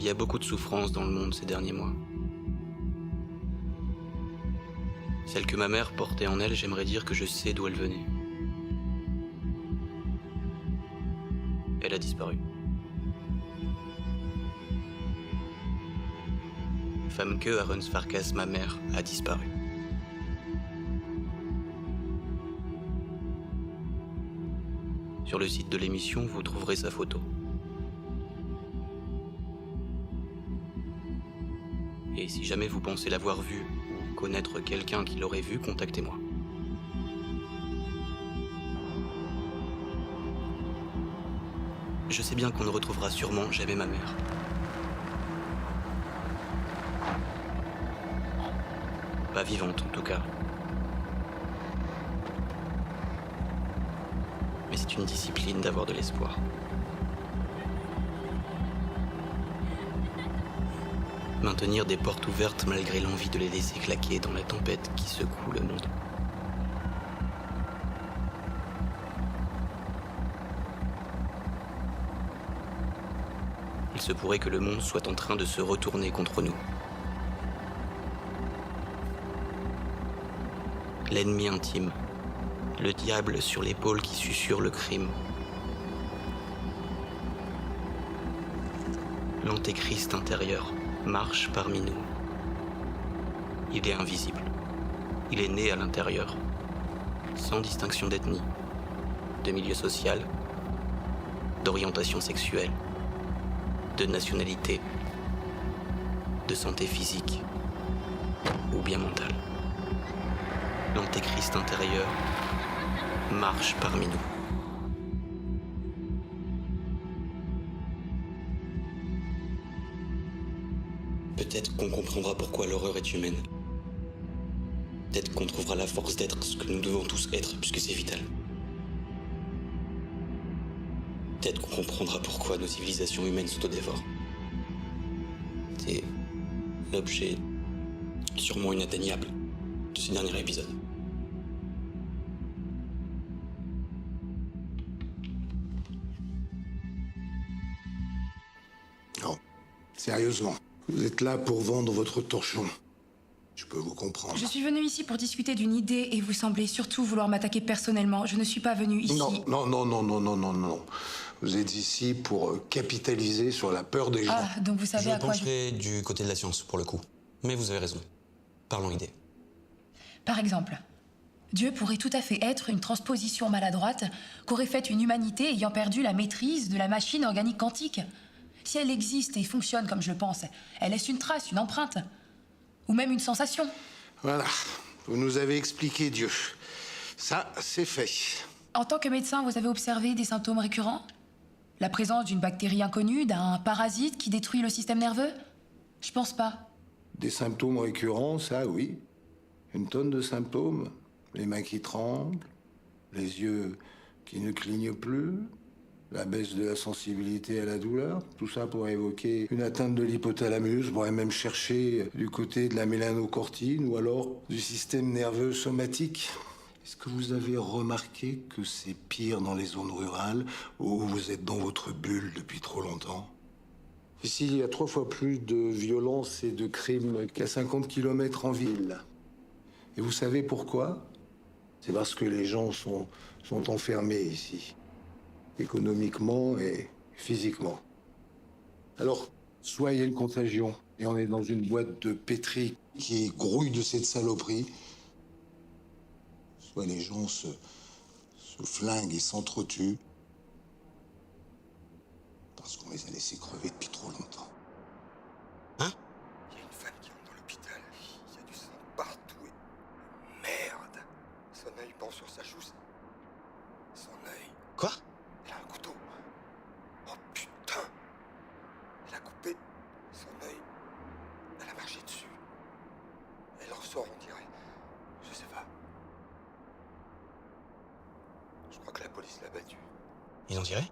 Il y a beaucoup de souffrance dans le monde ces derniers mois. Celle que ma mère portait en elle, j'aimerais dire que je sais d'où elle venait. Elle a disparu. Famke Arons-Farkas, ma mère, a disparu. Sur le site de l'émission, vous trouverez sa photo. Et si jamais vous pensez l'avoir vue ou connaître quelqu'un qui l'aurait vue, contactez-moi. Je sais bien qu'on ne retrouvera sûrement jamais ma mère. Pas vivante, en tout cas. Mais c'est une discipline d'avoir de l'espoir. Maintenir des portes ouvertes malgré l'envie de les laisser claquer dans la tempête qui secoue le monde. Il se pourrait que le monde soit en train de se retourner contre nous. L'ennemi intime, le diable sur l'épaule qui susurre le crime. L'antéchrist intérieur marche parmi nous. Il est invisible. Il est né à l'intérieur, sans distinction d'ethnie, de milieu social, d'orientation sexuelle, de nationalité, de santé physique ou bien mentale. L'antéchrist intérieur marche parmi nous. Peut-être qu'on comprendra pourquoi l'horreur est humaine. Peut-être qu'on trouvera la force d'être ce que nous devons tous être, puisque c'est vital. Peut-être qu'on comprendra pourquoi nos civilisations humaines s'autodévorent. C'est l'objet sûrement inatteignable de ce dernier épisode. Non, sérieusement, vous êtes là pour vendre votre torchon. Je peux vous comprendre. Je suis venue ici pour discuter d'une idée et vous semblez surtout vouloir m'attaquer personnellement. Je ne suis pas venue ici... Non. Vous êtes ici pour capitaliser sur la peur des gens. Ah, donc vous savez à quoi Je pencherai du côté de la science, pour le coup. Mais vous avez raison. Parlons idée. Par exemple, Dieu pourrait tout à fait être une transposition maladroite qu'aurait faite une humanité ayant perdu la maîtrise de la machine organique quantique. Si elle existe et fonctionne comme je le pense, elle laisse une trace, une empreinte. Ou même une sensation. Voilà, vous nous avez expliqué Dieu. Ça, c'est fait. En tant que médecin, vous avez observé des symptômes récurrents ? La présence d'une bactérie inconnue, d'un parasite qui détruit le système nerveux ? Je pense pas. Des symptômes récurrents, ça, oui. Une tonne de symptômes. Les mains qui tremblent, les yeux qui ne clignent plus, la baisse de la sensibilité à la douleur. Tout ça pourrait évoquer une atteinte de l'hypothalamus, on pourrait même chercher du côté de la mélanocortine ou alors du système nerveux somatique. Est-ce que vous avez remarqué que c'est pire dans les zones rurales où vous êtes dans votre bulle depuis trop longtemps ? Ici, il y a 3 fois plus de violences et de crimes qu'à 50 km en ville. Et vous savez pourquoi ? C'est parce que les gens sont enfermés ici, économiquement et physiquement. Alors, soit il y a une contagion et on est dans une boîte de pétri qui grouille de cette saloperie, soit les gens se flinguent et s'entretuent parce qu'on les a laissés crever depuis trop longtemps. Hein ? Il y a une femme qui rentre dans l'hôpital. Il y a du sang partout et... Merde! Son œil pend sur sa joue. Son œil. Quoi ? Elle a un couteau. Oh putain! Elle a coupé son œil. Elle a marché dessus. Elle ressort, on dirait. Je sais pas. Je crois que la police l'a battue. Ils en diraient ?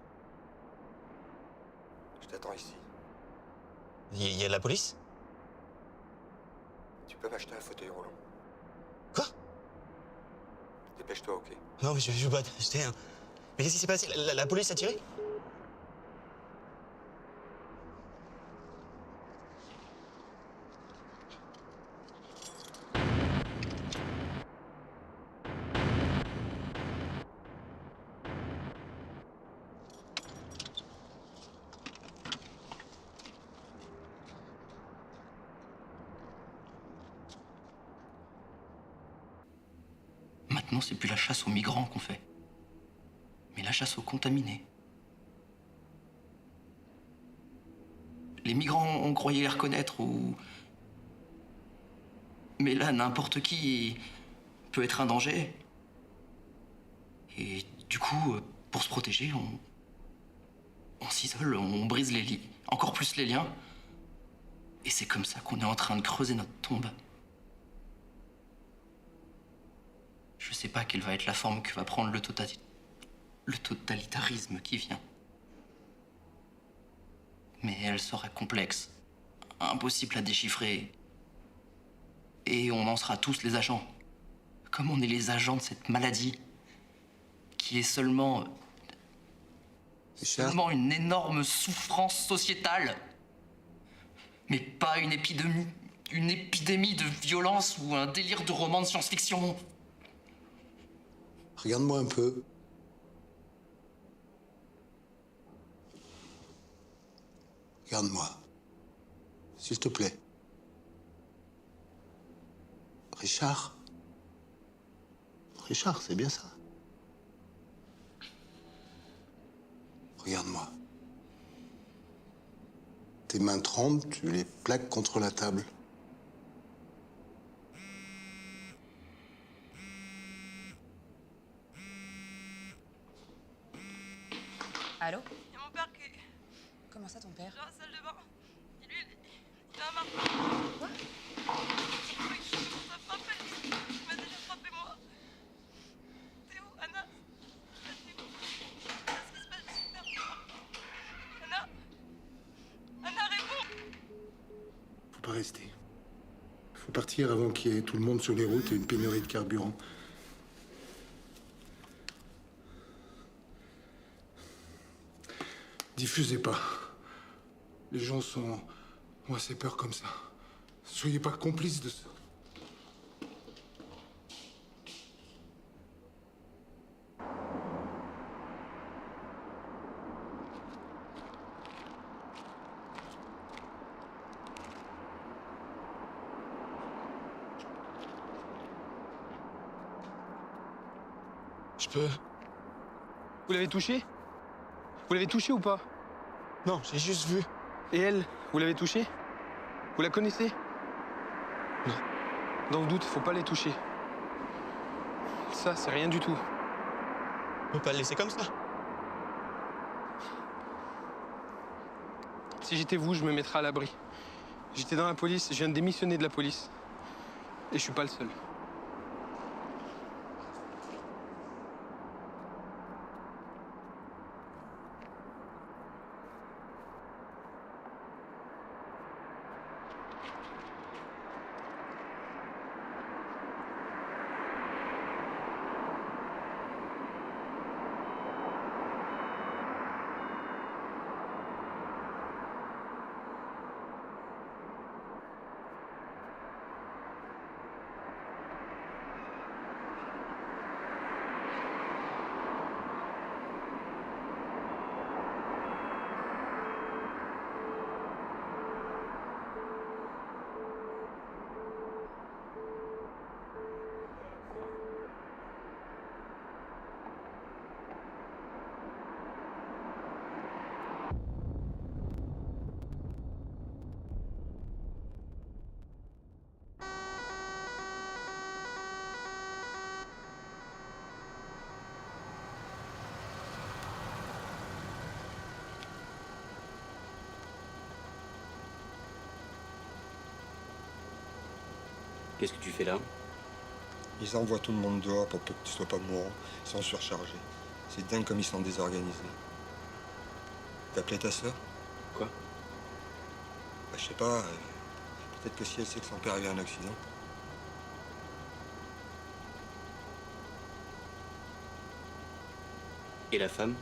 Je t'attends ici. Il y a la police ? Tu peux m'acheter un fauteuil roulant. Quoi ? Dépêche-toi, ok? Non, mais je veux pas t'acheter un... Mais qu'est-ce qui s'est passé ? La police a tiré ? Maintenant, c'est plus la chasse aux migrants qu'on fait, mais la chasse aux contaminés. Les migrants, on croyait les reconnaître ou... Mais là, n'importe qui peut être un danger. Et du coup, pour se protéger, on s'isole, on brise les lits, encore plus les liens. Et c'est comme ça qu'on est en train de creuser notre tombe. Je sais pas quelle va être la forme que va prendre le totalitarisme qui vient. Mais elle sera complexe, impossible à déchiffrer. Et on en sera tous les agents. Comme on est les agents de cette maladie, qui est seulement une énorme souffrance sociétale. Mais pas une épidémie de violence ou un délire de roman de science-fiction. Regarde-moi un peu. Regarde-moi. S'il te plaît. Richard. Richard, c'est bien ça. Regarde-moi. Tes mains tremblent, tu les plaques contre la table. Allô? Il y a mon père qui est Comment ça, ton père? dans la salle de bain. Il a un marteau. Quoi? Oui, ça frappe elle. Il m'a déjà frappé moi. Théo, Anna. Théo. Qu'est-ce qui se passe? Super fort. Anna. Anna, réponds. Faut pas rester. Faut partir avant qu'il y ait tout le monde sur les routes et une pénurie de carburant. Diffusez pas. Les gens ont assez peur comme ça. Soyez pas complices de ça. Je peux... Vous l'avez touché? Vous l'avez touché ou pas? Non, j'ai juste vu. Et elle, vous l'avez touchée? Vous la connaissez? Non. Dans le doute, faut pas les toucher. Ça, c'est rien du tout. On peut pas le laisser comme ça. Si j'étais vous, je me mettrais à l'abri. J'étais dans la police, je viens de démissionner de la police. Et je suis pas le seul. Qu'est-ce que tu fais là? Ils envoient tout le monde dehors pour peu que tu sois pas mourant. Ils sont surchargés. C'est dingue comme ils sont désorganisés. T'as appelé ta sœur? Quoi? Bah, je sais pas. Peut-être que si elle sait que son père a eu un accident. Et la femme?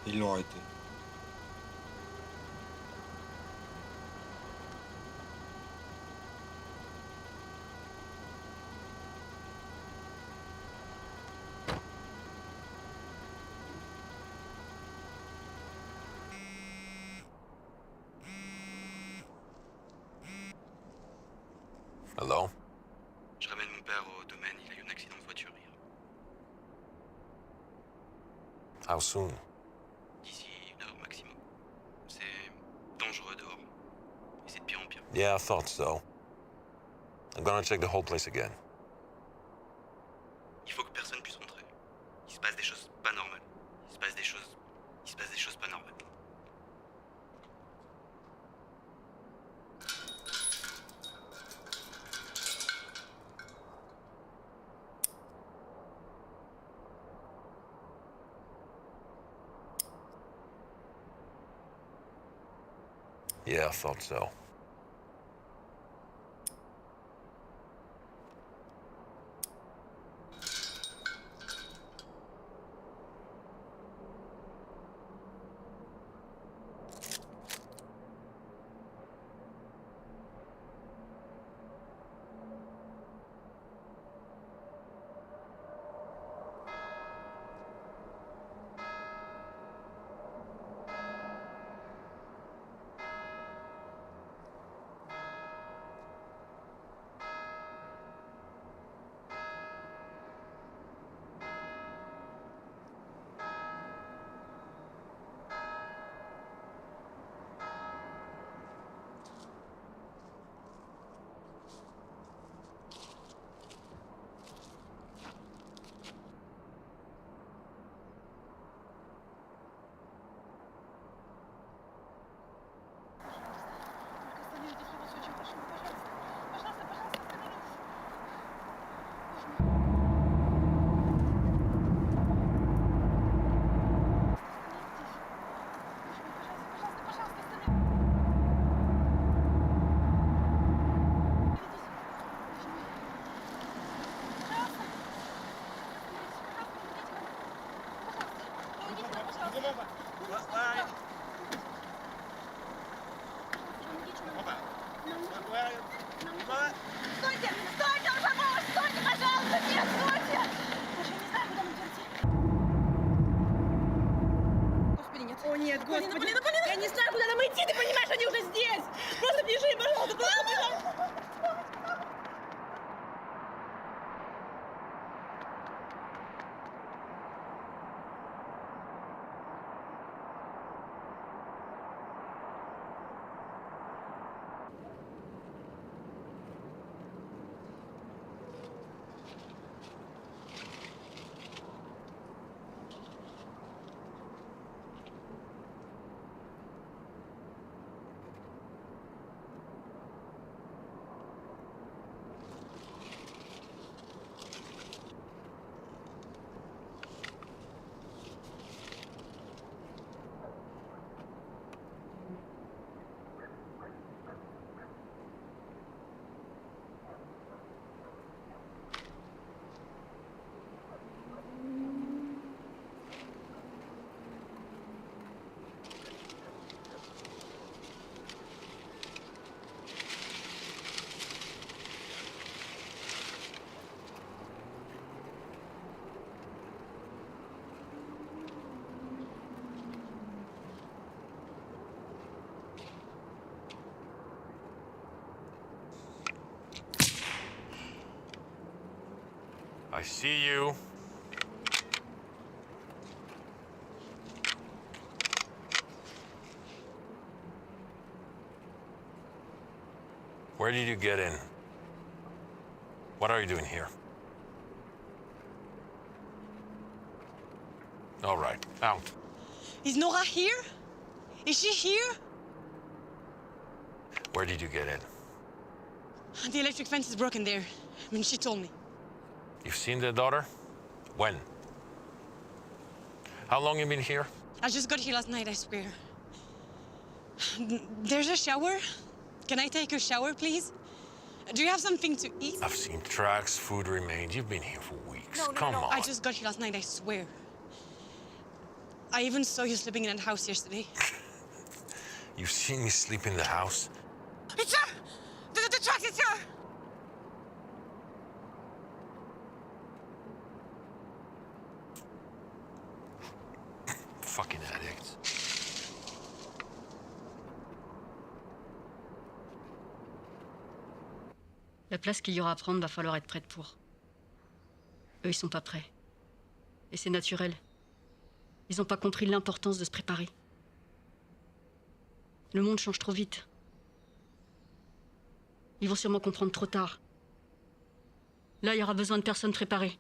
Ils l'ont arrêté. Hello? Je ramène mon père au domaine, il a eu un accident How soon? D'ici 1 heure maximum. C'est dangereux dehors. Et c'est de pire en pire. Yeah, I thought so. I'm gonna check the whole place again. Il faut que personne puisse rentrer. Il se passe des choses pas normales. Il se passe des choses pas normales. Yeah, I thought so. Стойте! Стойте, пожалуйста! Стойте, пожалуйста! Нет, стойте! Боже, я не знаю, куда нам идти. Господи, нет. О, нет, господи. Полина! Я не знаю, куда нам идти, ты понимаешь, они уже здесь! Просто бежи, пожалуйста, просто бежи! I see you. Where did you get in? What are you doing here? All right, out. Is Nora here? Is she here? Where did you get in? The electric fence is broken there. I mean, she told me. You've seen the daughter? When? How long you been here? I just got here last night, I swear. There's a shower. Can I take a shower, please? Do you have something to eat? I've seen tracks, food remains. You've been here for weeks. Come on. I just got here last night, I swear. I even saw you sleeping in that house yesterday. You've seen me sleep in the house? It's her! The tracks, it's her! Fucking addicts. La place qu'il y aura à prendre, va falloir être prête pour. Eux, ils sont pas prêts. Et c'est naturel. Ils n'ont pas compris l'importance de se préparer. Le monde change trop vite. Ils vont sûrement comprendre trop tard. Là, il y aura besoin de personnes préparées.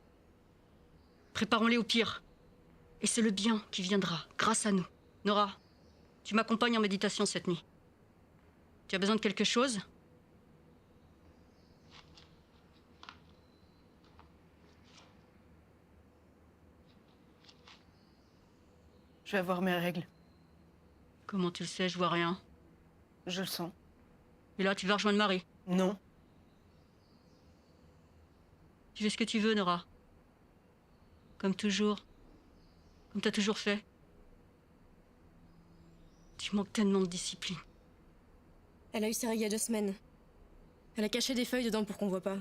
Préparons-les au pire. Et c'est le bien qui viendra, grâce à nous. Nora, tu m'accompagnes en méditation cette nuit. Tu as besoin de quelque chose ? Je vais avoir mes règles. Comment tu le sais, je vois rien. Je le sens. Et là, tu vas rejoindre Marie. Non. Tu fais ce que tu veux, Nora. Comme toujours. Comme t'as toujours fait. Tu manques tellement de discipline. Elle a eu ses règles il y a 2 semaines. Elle a caché des feuilles dedans pour qu'on voit pas.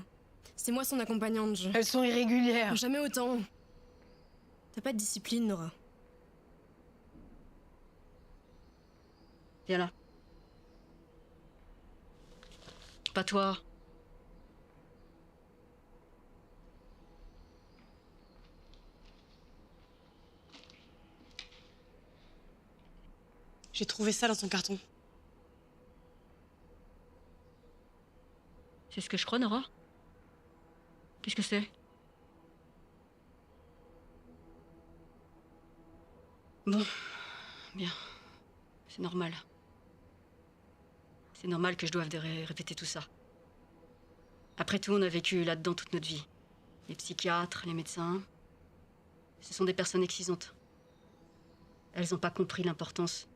C'est moi son accompagnante, Elles sont irrégulières. Jamais autant. T'as pas de discipline, Nora. Viens là. Pas toi. J'ai trouvé ça dans son carton. C'est ce que je crois, Nora ? Qu'est-ce que c'est ? Bon, bien. C'est normal. C'est normal que je doive répéter tout ça. Après tout, on a vécu là-dedans toute notre vie. Les psychiatres, les médecins, ce sont des personnes excisantes. Elles n'ont pas compris l'importance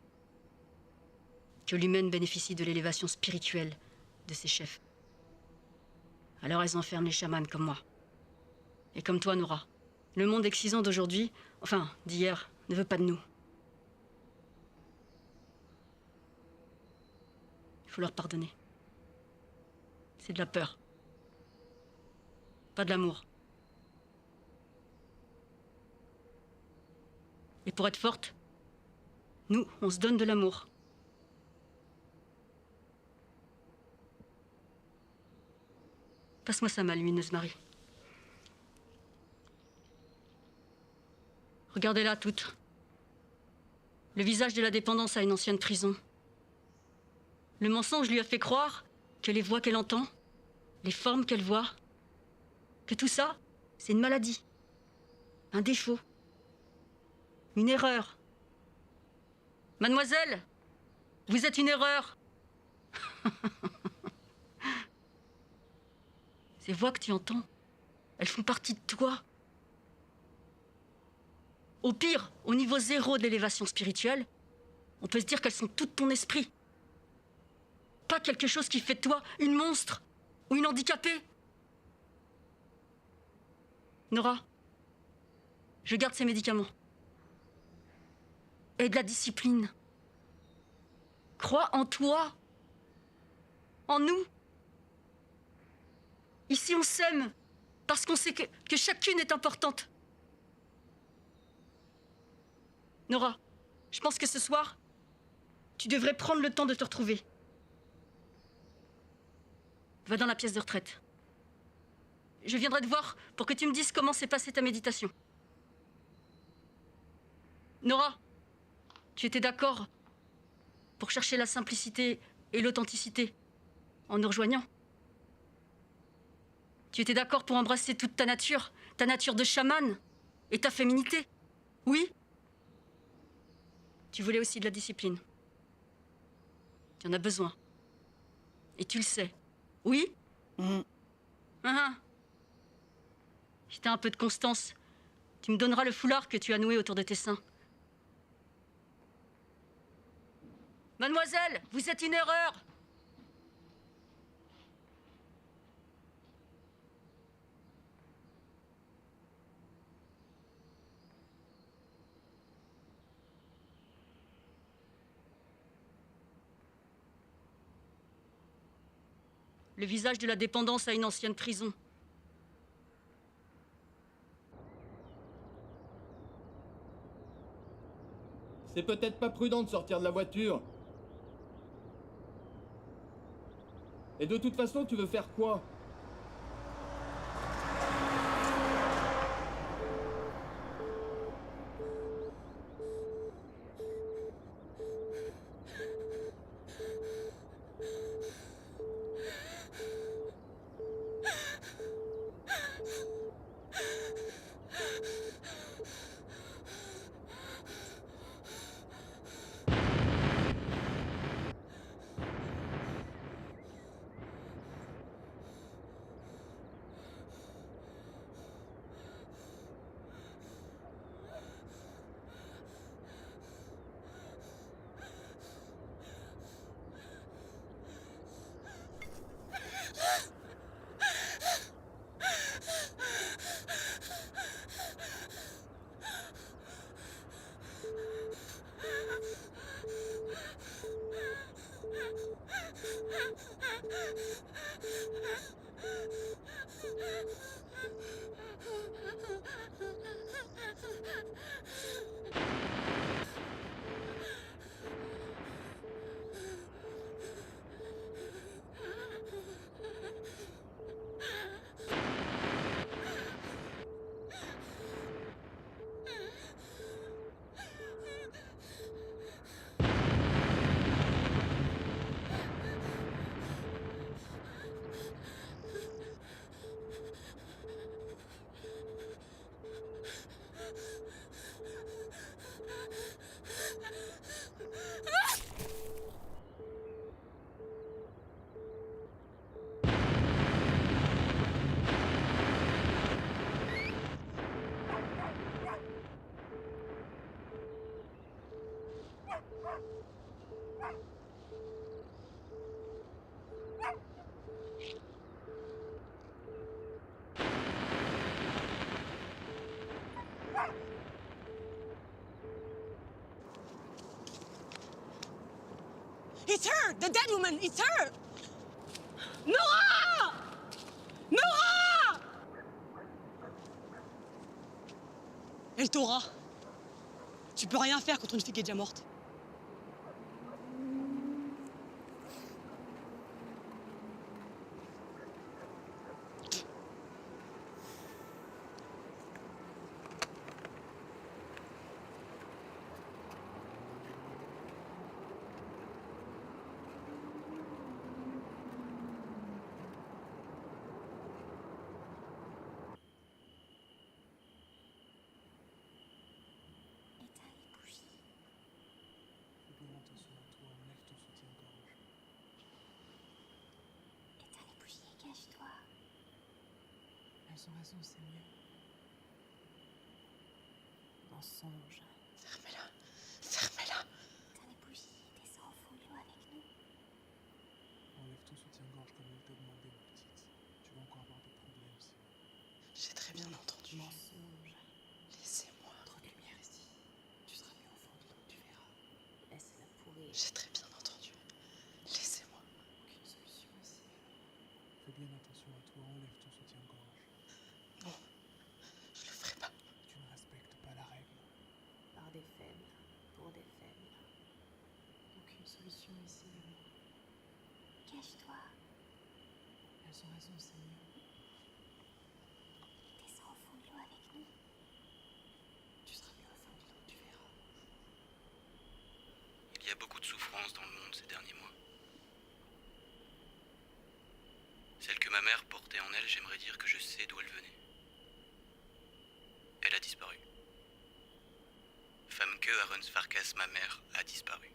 que l'humaine bénéficie de l'élévation spirituelle de ses chefs. Alors elles enferment les chamans comme moi. Et comme toi, Nora. Le monde excisant d'aujourd'hui, enfin, d'hier, ne veut pas de nous. Il faut leur pardonner. C'est de la peur. Pas de l'amour. Et pour être forte, nous, on se donne de l'amour. Passe-moi ça, ma lumineuse Marie. Regardez-la toutes. Le visage de la dépendance à une ancienne prison. Le mensonge lui a fait croire que les voix qu'elle entend, les formes qu'elle voit, que tout ça, c'est une maladie, un défaut, une erreur. Mademoiselle, vous êtes une erreur. Ces voix que tu entends, elles font partie de toi. Au pire, au niveau 0 de l'élévation spirituelle, on peut se dire qu'elles sont toutes ton esprit. Pas quelque chose qui fait de toi une monstre ou une handicapée. Nora, je garde ces médicaments. Et de la discipline. Crois en toi. En nous. Ici, on s'aime parce qu'on sait que chacune est importante. Nora, je pense que ce soir, tu devrais prendre le temps de te retrouver. Va dans la pièce de retraite. Je viendrai te voir pour que tu me dises comment s'est passée ta méditation. Nora, tu étais d'accord pour chercher la simplicité et l'authenticité en nous rejoignant. Tu étais d'accord pour embrasser toute ta nature de chamane et ta féminité. Oui. Tu voulais aussi de la discipline. Tu en as besoin. Et tu le sais. Oui. Si t'as un peu de constance, tu me donneras le foulard que tu as noué autour de tes seins. Mademoiselle, vous êtes une erreur. Le visage de la dépendance à une ancienne prison. C'est peut-être pas prudent de sortir de la voiture. Et de toute façon, tu veux faire quoi? It's her! The dead woman! It's her! Nora! Nora! Elle t'aura. Tu peux rien faire contre une fille qui est déjà morte. Cache-toi. Elles ont raison, c'est mieux. Mensonge. Fermez-la. Fermez-la. Éteins les bougies et descends au fond de l'eau avec nous. Enlève ton soutien-gorge comme il t'a demandé, ma petite. Tu vas encore avoir des problèmes, sinon. J'ai très bien entendu. Mensonge. Laissez-moi. Trop de lumière ici. Tu seras mieux au fond de l'eau, tu verras. Laisse-la pourrir. J'ai très bien entendu. Laissez-moi. Aucune solution ici. Fais bien attention à toi, enlève ton soutien-gorge. Non, je le ferai pas. Tu ne respectes pas la règle. Par des faibles, pour des faibles. Aucune solution ici. Cache-toi. Elles ont raison, c'est mieux. Descends au fond de l'eau avec nous. Tu seras mieux au fond de l'eau, tu verras. Il y a beaucoup de souffrance dans le monde ces derniers mois. Celle que ma mère portait en elle, j'aimerais dire que je sais d'où elle venait. Elle a disparu. Famke Arons-Farkas, ma mère, a disparu.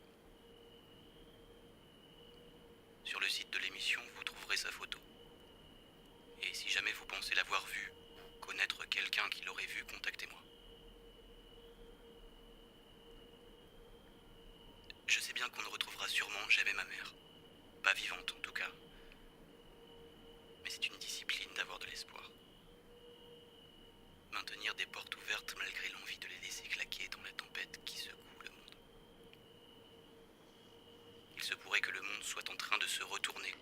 Sur le site de l'émission, vous trouverez sa photo. Et si jamais vous pensez l'avoir vue, ou connaître quelqu'un qui l'aurait vue, contactez-moi. Je sais bien qu'on ne retrouvera sûrement jamais ma mère. Pas vivante en tout cas. Mais c'est une discipline d'avoir de l'espoir. Maintenir des portes ouvertes malgré l'envie de les laisser claquer dans la tempête qui secoue le monde. Il se pourrait que le monde soit en train de se retourner.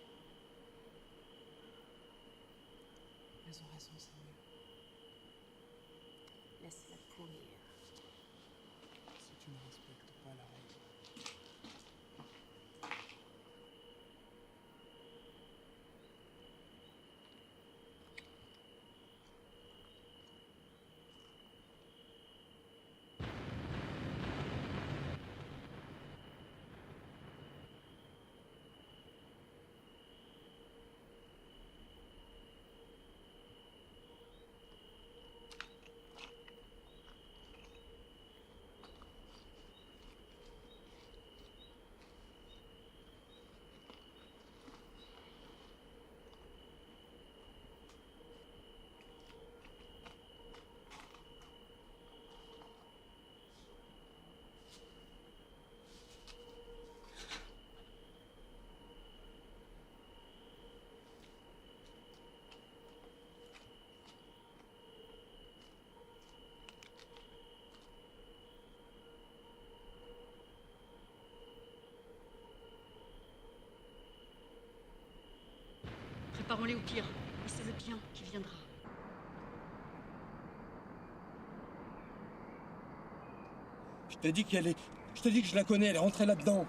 Elles ont raison, c'est mieux. Laisse-la pourrir. Si tu ne respectes pas la règle. Préparons-les au pire. Et c'est le bien qui viendra. Je t'ai dit qu'elle est... Je t'ai dit que je la connais, elle est rentrée là-dedans.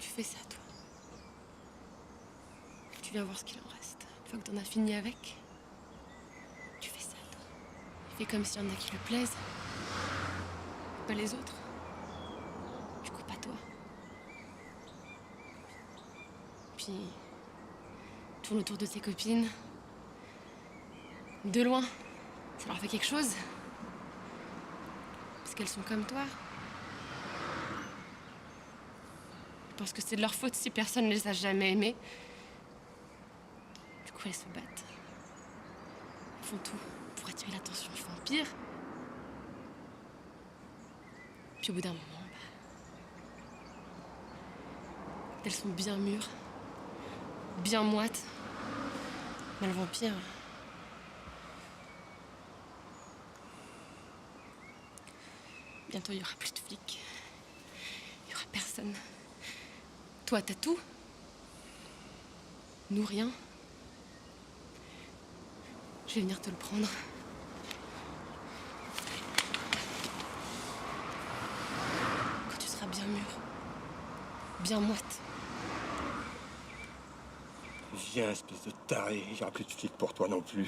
Tu fais ça, toi. Tu viens voir ce qu'il en reste. Une fois que t'en as fini avec, tu fais ça, toi. Il fait comme s'il y en a qui lui plaisent. Pas les autres. Du coup, pas toi. Puis, tourne autour de tes copines. De loin, ça leur fait quelque chose. Parce qu'elles sont comme toi. Je pense que c'est de leur faute si personne ne les a jamais aimées. Du coup, elles se battent. Elles font tout pour attirer l'attention du vampire. Puis au bout d'un moment, elles sont bien mûres, bien moites. Mais le vampire... Bientôt, il n'y aura plus de flics. Il n'y aura personne. Toi, t'as tout. Nous, rien. Je vais venir te le prendre. Quand tu seras bien mûre. Bien moite. Viens, espèce de taré, il n'y aura plus de flics pour toi non plus.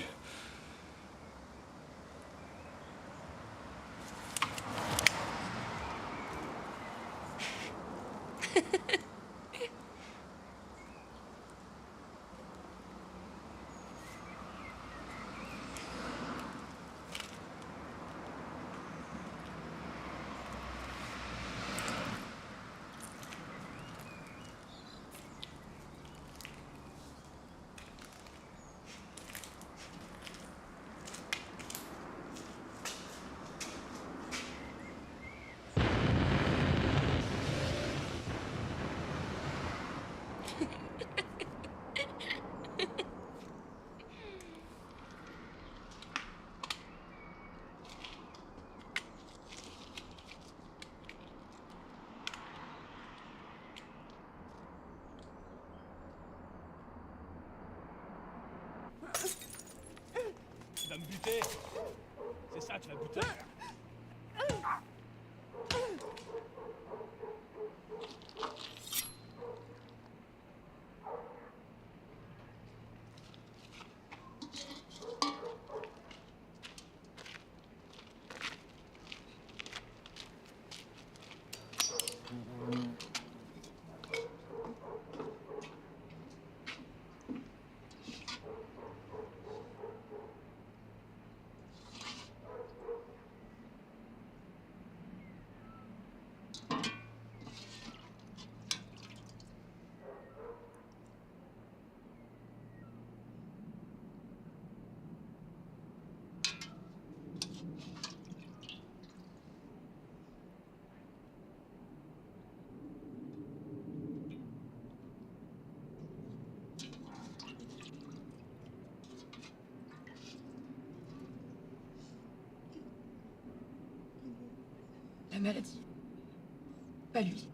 Tu vas me buter. C'est ça, tu vas buter. La maladie. Pas lui.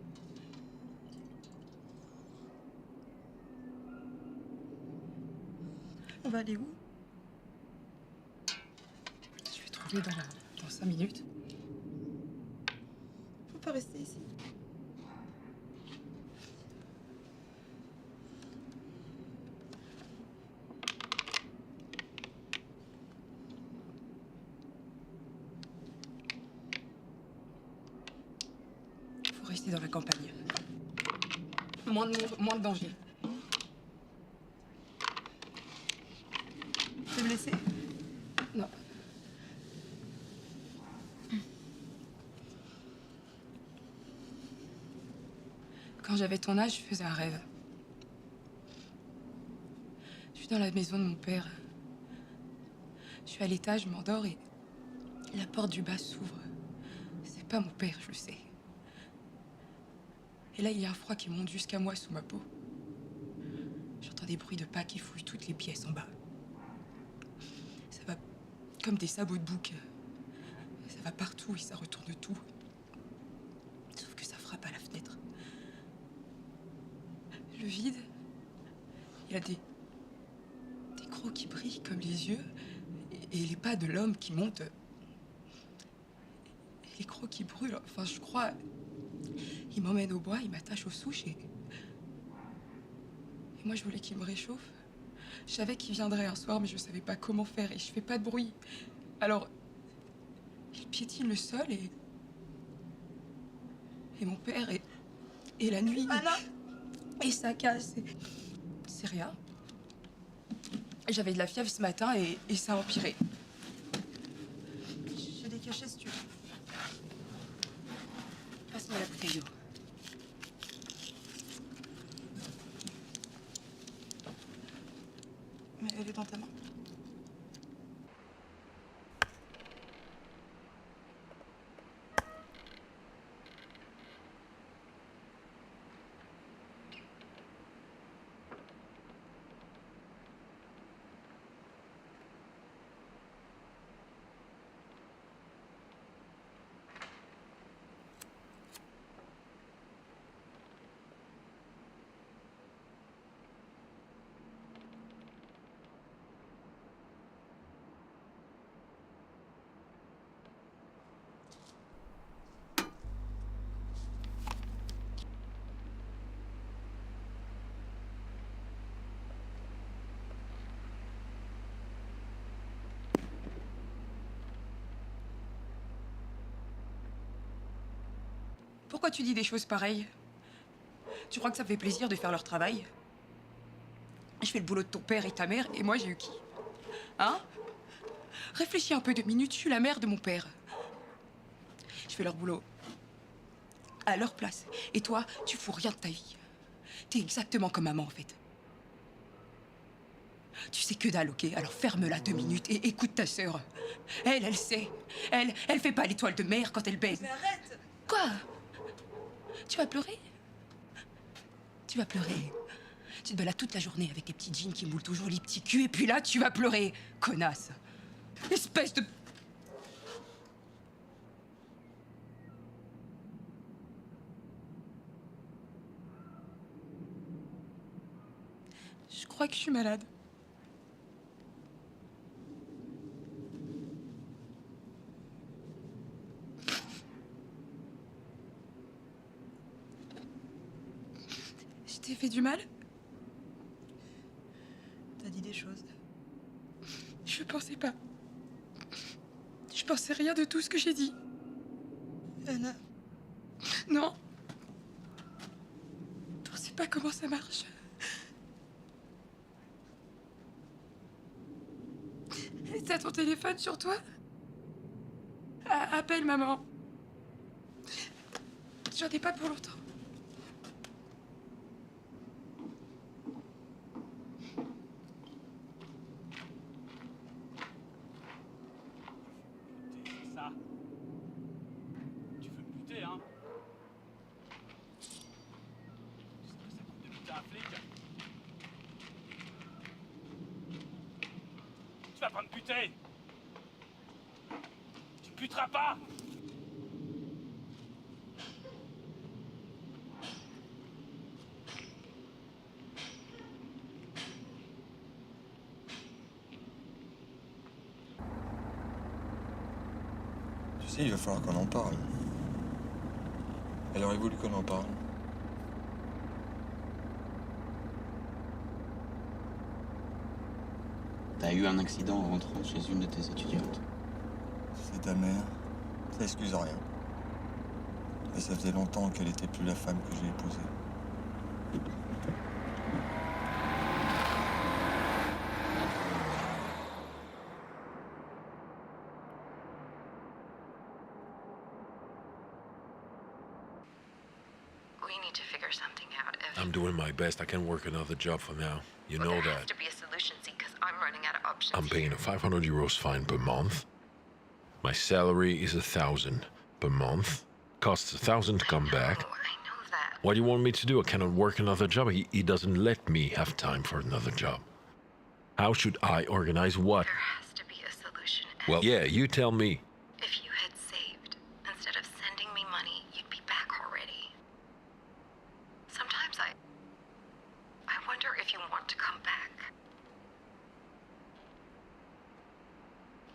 On va aller où? Je vais te trouver dans 5 minutes. Faut pas rester ici. Faut rester dans la campagne. Moins de monde, moins de danger. T'es blessé? Non. Quand j'avais ton âge, je faisais un rêve. Je suis dans la maison de mon père. Je suis à l'étage, je m'endors et la porte du bas s'ouvre. C'est pas mon père, je le sais. Et là, il y a un froid qui monte jusqu'à moi sous ma peau. J'entends des bruits de pas qui fouillent toutes les pièces en bas. Ça va comme des sabots de bouc. Ça va partout et ça retourne tout. Sauf que ça frappe à la fenêtre. Le vide, il y a des crocs qui brillent comme les yeux et les pas de l'homme qui montent. Et les crocs qui brûlent, enfin je crois. Il m'emmène au bois, il m'attache aux souches et Moi, je voulais qu'il me réchauffe. Je savais qu'il viendrait un soir, mais je savais pas comment faire et je fais pas de bruit. Alors, il piétine le sol et mon père et la nuit. Anna! Et ça casse. C'est rien. J'avais de la fièvre ce matin et ça a empiré. J'ai des cachets si tu veux. Passe-moi la bouteille d'eau. Mais elle est dans ta main. Pourquoi tu dis des choses pareilles? Tu crois que ça me fait plaisir de faire leur travail? Je fais le boulot de ton père et ta mère, et moi j'ai eu qui? Hein? Réfléchis un peu 2 minutes, je suis la mère de mon père. Je fais leur boulot à leur place. Et toi, tu fous rien de ta vie. T'es exactement comme maman en fait. Tu sais que dalle, ok? Alors ferme-la 2 minutes et écoute ta sœur. Elle sait. Elle fait pas l'étoile de mer quand elle baise. Mais arrête! Quoi? Tu vas pleurer? Tu vas pleurer. Tu te balades toute la journée avec tes petits jeans qui moulent toujours les petits culs, et puis là, tu vas pleurer. Connasse. Espèce de... Je crois que je suis malade. Je t'ai fait du mal? T'as dit des choses. Je pensais pas. Je pensais rien de tout ce que j'ai dit. Anna. Non. Je sais pas comment ça marche. T'as ton téléphone sur toi? Appelle maman. J'en ai pas pour longtemps. C'est ça. Tu veux me buter, hein? Tu sais que ça coûte de buter un flic? Tu vas pas me buter! Tu me buteras pas! Tu sais, il va falloir qu'on en parle. Elle aurait voulu qu'on en parle. T'as eu un accident en rentrant chez une de tes étudiantes. C'est ta mère. Ça excuse rien. Et ça faisait longtemps qu'elle était plus la femme que j'ai épousée. We need to figure something out. I'm doing my best. I can work another job for now. You know There has that. to be a solution, see, because I'm running out of options. I'm paying a 500 euros fine per month. My salary is 1,000 per month. Costs 1,000 to come back. I know that. What do you want me to do? I cannot work another job. He doesn't let me have time for another job. How should I organize what? There has to be a solution. Well, yeah, you tell me. If you had saved, instead of sending me money, you'd be back already. Sometimes I wonder if you want to come back.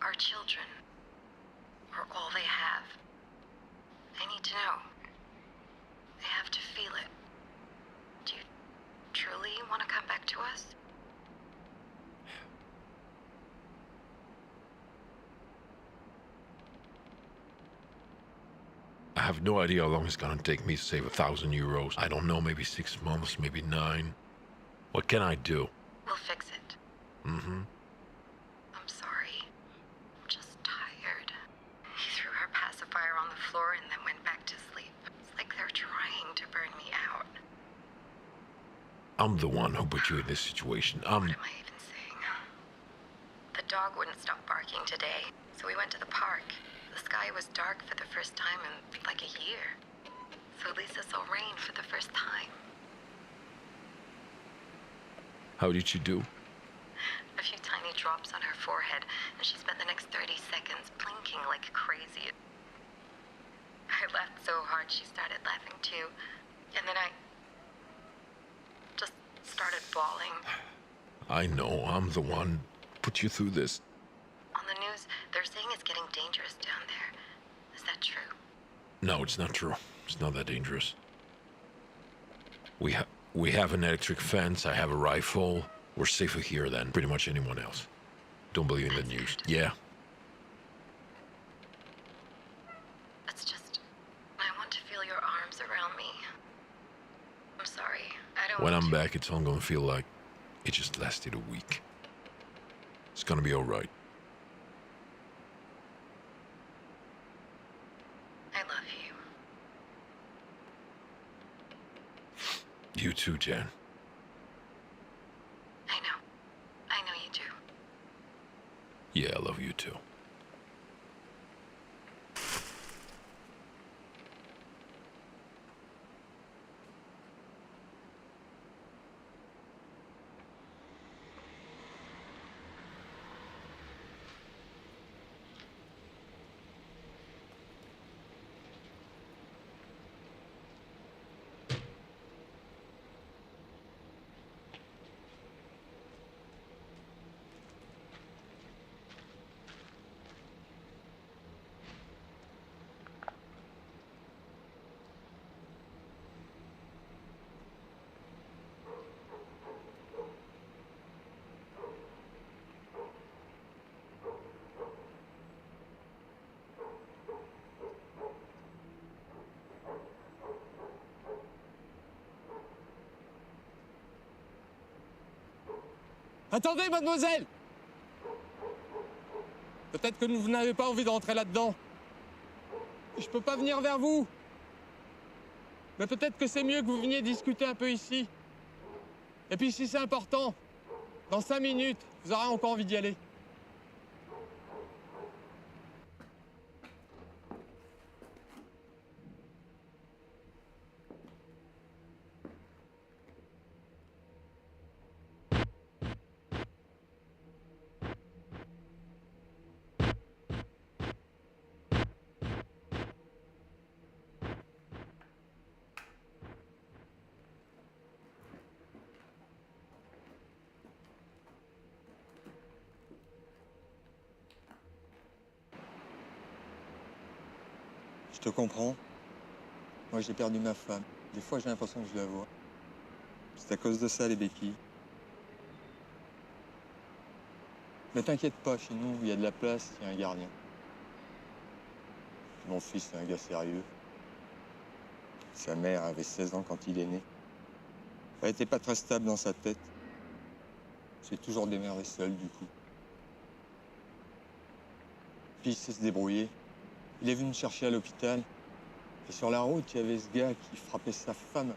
Our children are all they have. They need to know. They have to feel it. Do you truly want to come back have no idea how long it's gonna take me to save 1,000 euros. I don't know, maybe 6 months, maybe 9. What can I do? We'll fix it. Mm-hmm. I'm sorry. I'm just tired. He threw her pacifier on the floor and then went back to sleep. It's like they're trying to burn me out. I'm the one who put you in this situation. What am I even saying? The dog wouldn't stop barking today, so we went to the park. The sky was dark for the first time in like a year. So Lisa saw rain for the first time. How did you do? A few tiny drops on her forehead, and she spent the next 30 seconds blinking like crazy. I laughed so hard she started laughing too. And then I just started bawling. I know, I'm the one put you through this. On the news, they're saying it's getting dangerous down there. Is that true? No, it's not true. It's not that dangerous. We have an electric fence, I have a rifle. We're safer here than pretty much anyone else. Don't believe in the news. Yeah. It's just, I want to feel your arms around me. I'm sorry, I don't When want I'm to. back, it's all gonna feel like it just lasted a week. It's gonna be alright. I love you. You too, Jan. I know you do. Yeah, I love you too. Attendez, mademoiselle! Peut-être que vous n'avez pas envie de rentrer là-dedans. Je peux pas venir vers vous. Mais peut-être que c'est mieux que vous veniez discuter un peu ici. Et puis si c'est important, dans 5 minutes, vous aurez encore envie d'y aller. Je te comprends. Moi, j'ai perdu ma femme. Des fois, j'ai l'impression que je la vois. C'est à cause de ça, les béquilles. Mais t'inquiète pas, chez nous, il y a de la place, il y a un gardien. Mon fils, c'est un gars sérieux. Sa mère avait 16 ans quand il est né. Elle était pas très stable dans sa tête. J'ai toujours démerdé seul, du coup. Puis il sait se débrouiller. Il est venu me chercher à l'hôpital. Et sur la route, il y avait ce gars qui frappait sa femme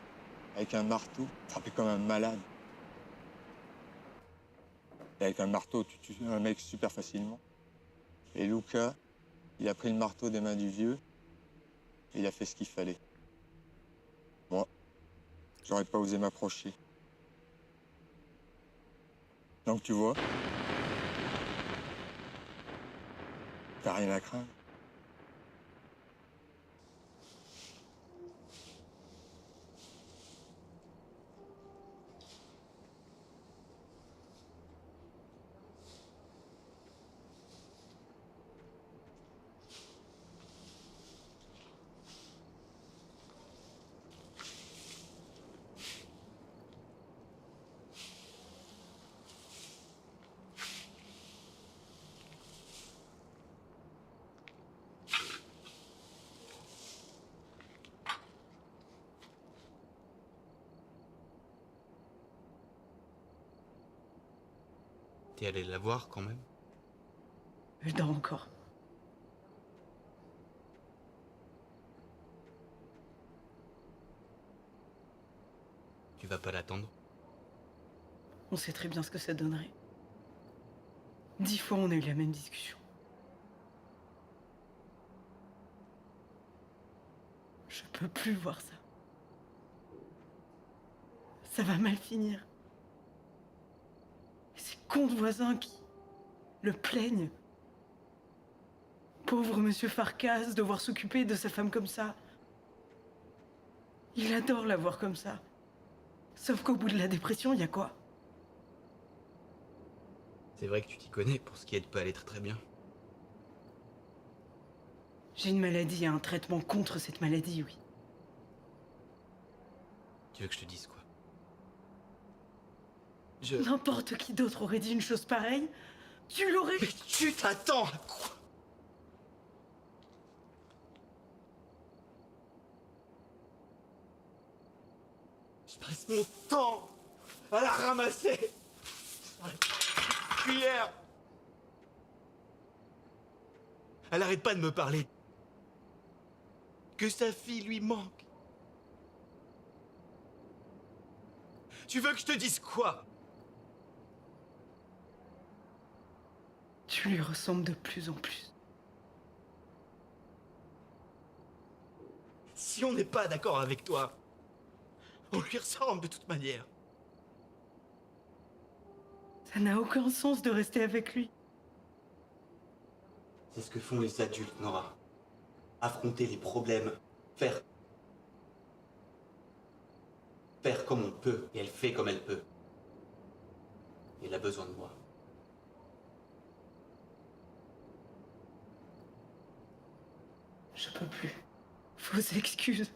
avec un marteau. Frappait comme un malade. Et avec un marteau, tu tues un mec super facilement. Et Luca, il a pris le marteau des mains du vieux. Et il a fait ce qu'il fallait. Moi, j'aurais pas osé m'approcher. Donc tu vois, t'as rien à craindre. T'es allé la voir quand même? Je dors encore. Tu vas pas l'attendre? On sait très bien ce que ça donnerait. 10 fois, on a eu la même discussion. Je peux plus voir ça. Ça va mal finir. Et ces cons de voisins qui le plaignent. Pauvre monsieur Farkas, devoir s'occuper de sa femme comme ça. Il adore la voir comme ça. Sauf qu'au bout de la dépression, il y a quoi? C'est vrai que tu t'y connais pour ce qui est de pas aller très bien. J'ai une maladie et un traitement contre cette maladie, oui. Tu veux que je te dise quoi? N'importe qui d'autre aurait dit une chose pareille. Tu l'aurais... Mais tu t'attends à quoi? Je passe mon temps à la ramasser sur la cuillère. Elle arrête pas de me parler. Que sa fille lui manque. Tu veux que je te dise quoi? Tu lui ressembles de plus en plus. Si on n'est pas d'accord avec toi, on lui ressemble de toute manière. Ça n'a aucun sens de rester avec lui. C'est ce que font les adultes, Nora. Affronter les problèmes, faire comme on peut, et elle fait comme elle peut. Et elle a besoin de moi. Je peux plus. Vos excuses.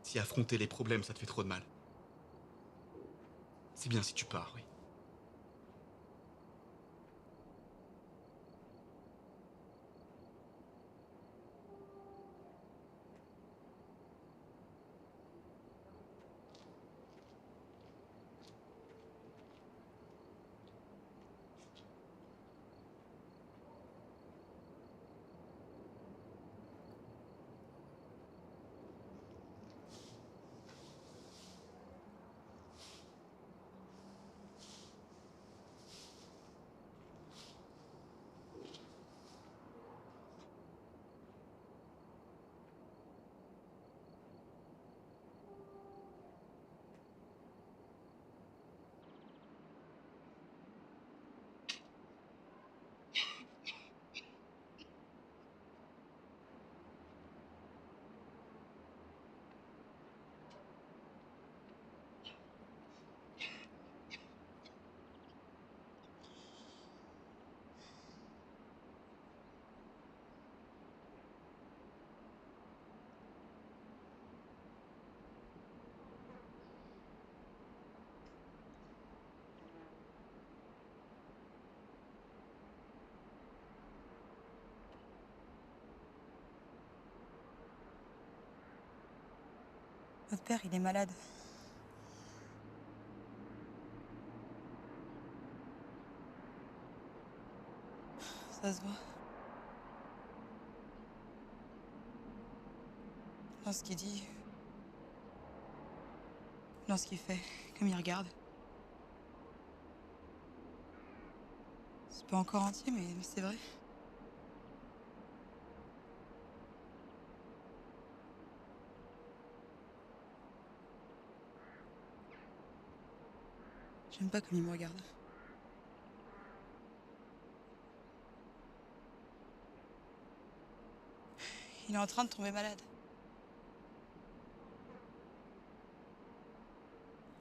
Si affronter les problèmes, ça te fait trop de mal. C'est bien si tu pars, oui. Votre père, il est malade. Ça se voit. Dans ce qu'il dit. Dans ce qu'il fait. Comme il regarde. C'est pas encore entier, mais c'est vrai. J'aime pas comme il me regarde. Il est en train de tomber malade.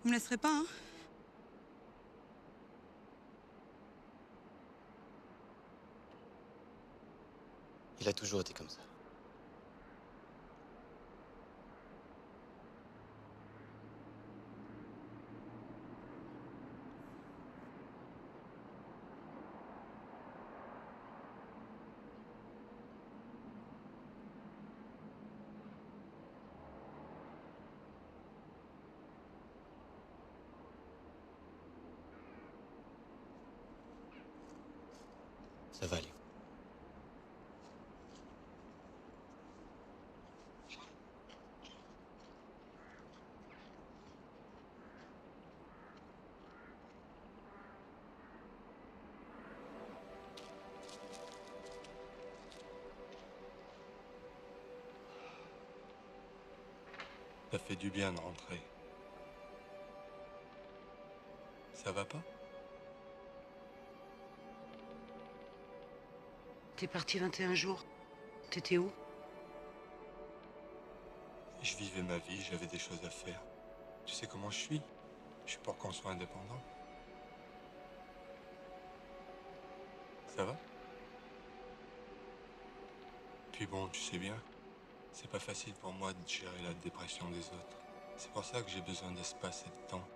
Vous me laisserez pas, hein? Il a toujours été comme ça. Ça va aller. Ça fait du bien de rentrer. Ça va pas? T'es parti 21 jours. T'étais où? Je vivais ma vie, j'avais des choses à faire. Tu sais comment je suis? Je suis pour qu'on soit indépendant. Ça va? Puis bon, tu sais bien, c'est pas facile pour moi de gérer la dépression des autres. C'est pour ça que j'ai besoin d'espace et de temps.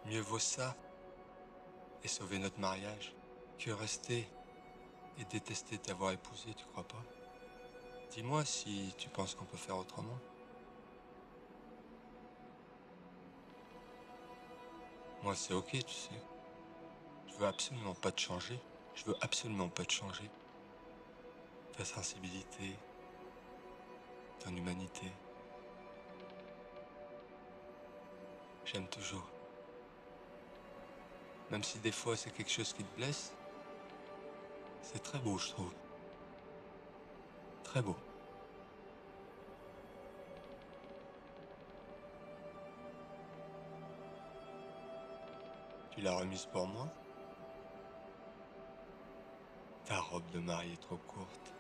Mieux vaut ça et sauver notre mariage que rester et détester t'avoir épousé, tu crois pas? Dis-moi si tu penses qu'on peut faire autrement. Moi, c'est ok, tu sais. Je veux absolument pas te changer. Je veux absolument pas te changer. Ta sensibilité, ton humanité. J'aime toujours. Même si des fois c'est quelque chose qui te blesse, c'est très beau, je trouve. Très beau. Tu l'as remise pour moi? Ta robe de mariée trop courte.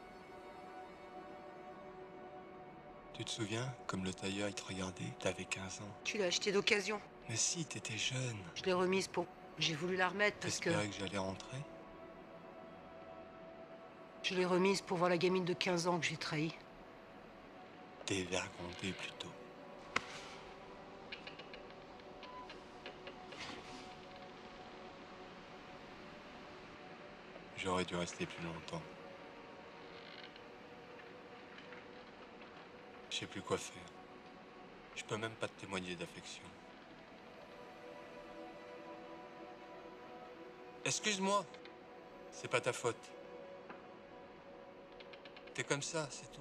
Tu te souviens, comme le tailleur il te regardait, t'avais 15 ans. Tu l'as acheté d'occasion. Mais si, t'étais jeune. Je l'ai remise pour... J'ai voulu la remettre parce que... T'espérais que j'allais rentrer? Je l'ai remise pour voir la gamine de 15 ans que j'ai trahie. Dévergondé plutôt. J'aurais dû rester plus longtemps. Je sais plus quoi faire. Je peux même pas te témoigner d'affection. Excuse-moi. C'est pas ta faute. T'es comme ça, c'est tout.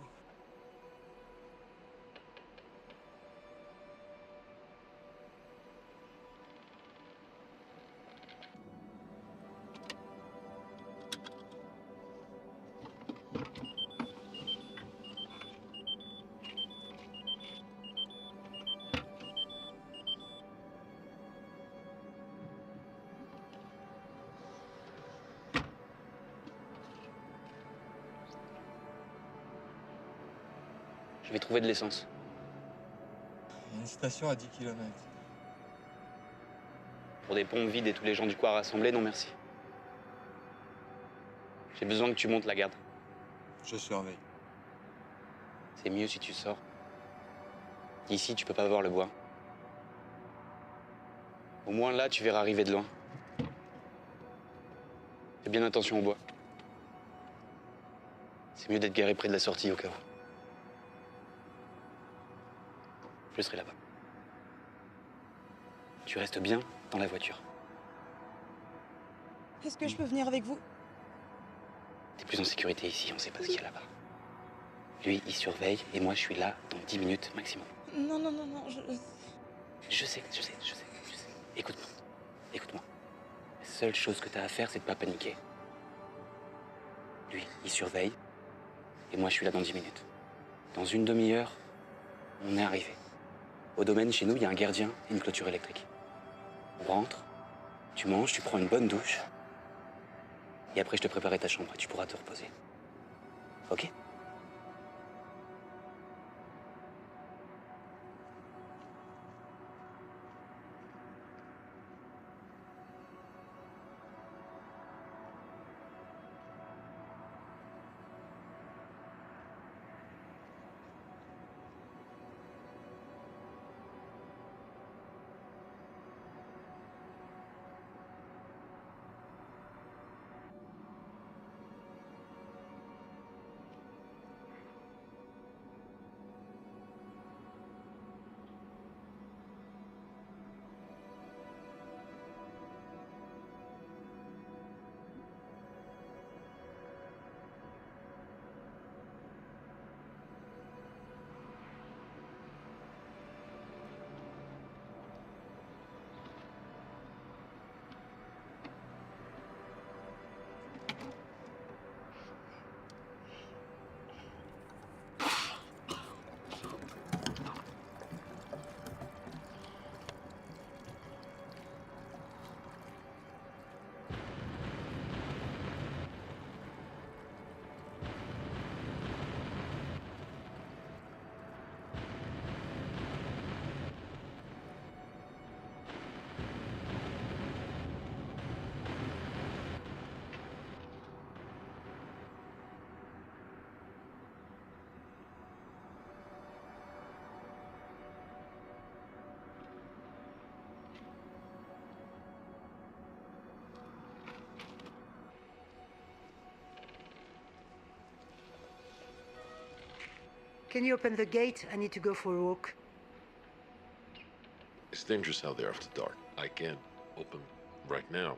Je vais trouver de l'essence. Il y a une station à 10 km. Pour des pompes vides et tous les gens du coin rassemblés, non merci. J'ai besoin que tu montes la garde. Je surveille. C'est mieux si tu sors. Ici, tu peux pas voir le bois. Au moins là, tu verras arriver de loin. Fais bien attention au bois. C'est mieux d'être garé près de la sortie au cas où. Je serai là-bas. Tu restes bien dans la voiture. Est-ce que je peux venir avec vous? T'es plus en sécurité ici, on sait pas ce qu'il y a là-bas. Lui, il surveille et moi, je suis là dans 10 minutes maximum. Non, non, non, non, Je sais. Écoute-moi. Écoute-moi. La seule chose que t'as à faire, c'est de pas paniquer. Lui, il surveille et moi, je suis là dans 10 minutes. Dans une demi-heure, on est arrivé. Au domaine, chez nous, il y a un gardien et une clôture électrique. On rentre, tu manges, tu prends une bonne douche. Et après, je te préparerai ta chambre et tu pourras te reposer. Ok? Can you open the gate? I need to go for a walk. It's dangerous out there after dark. I can't open right now.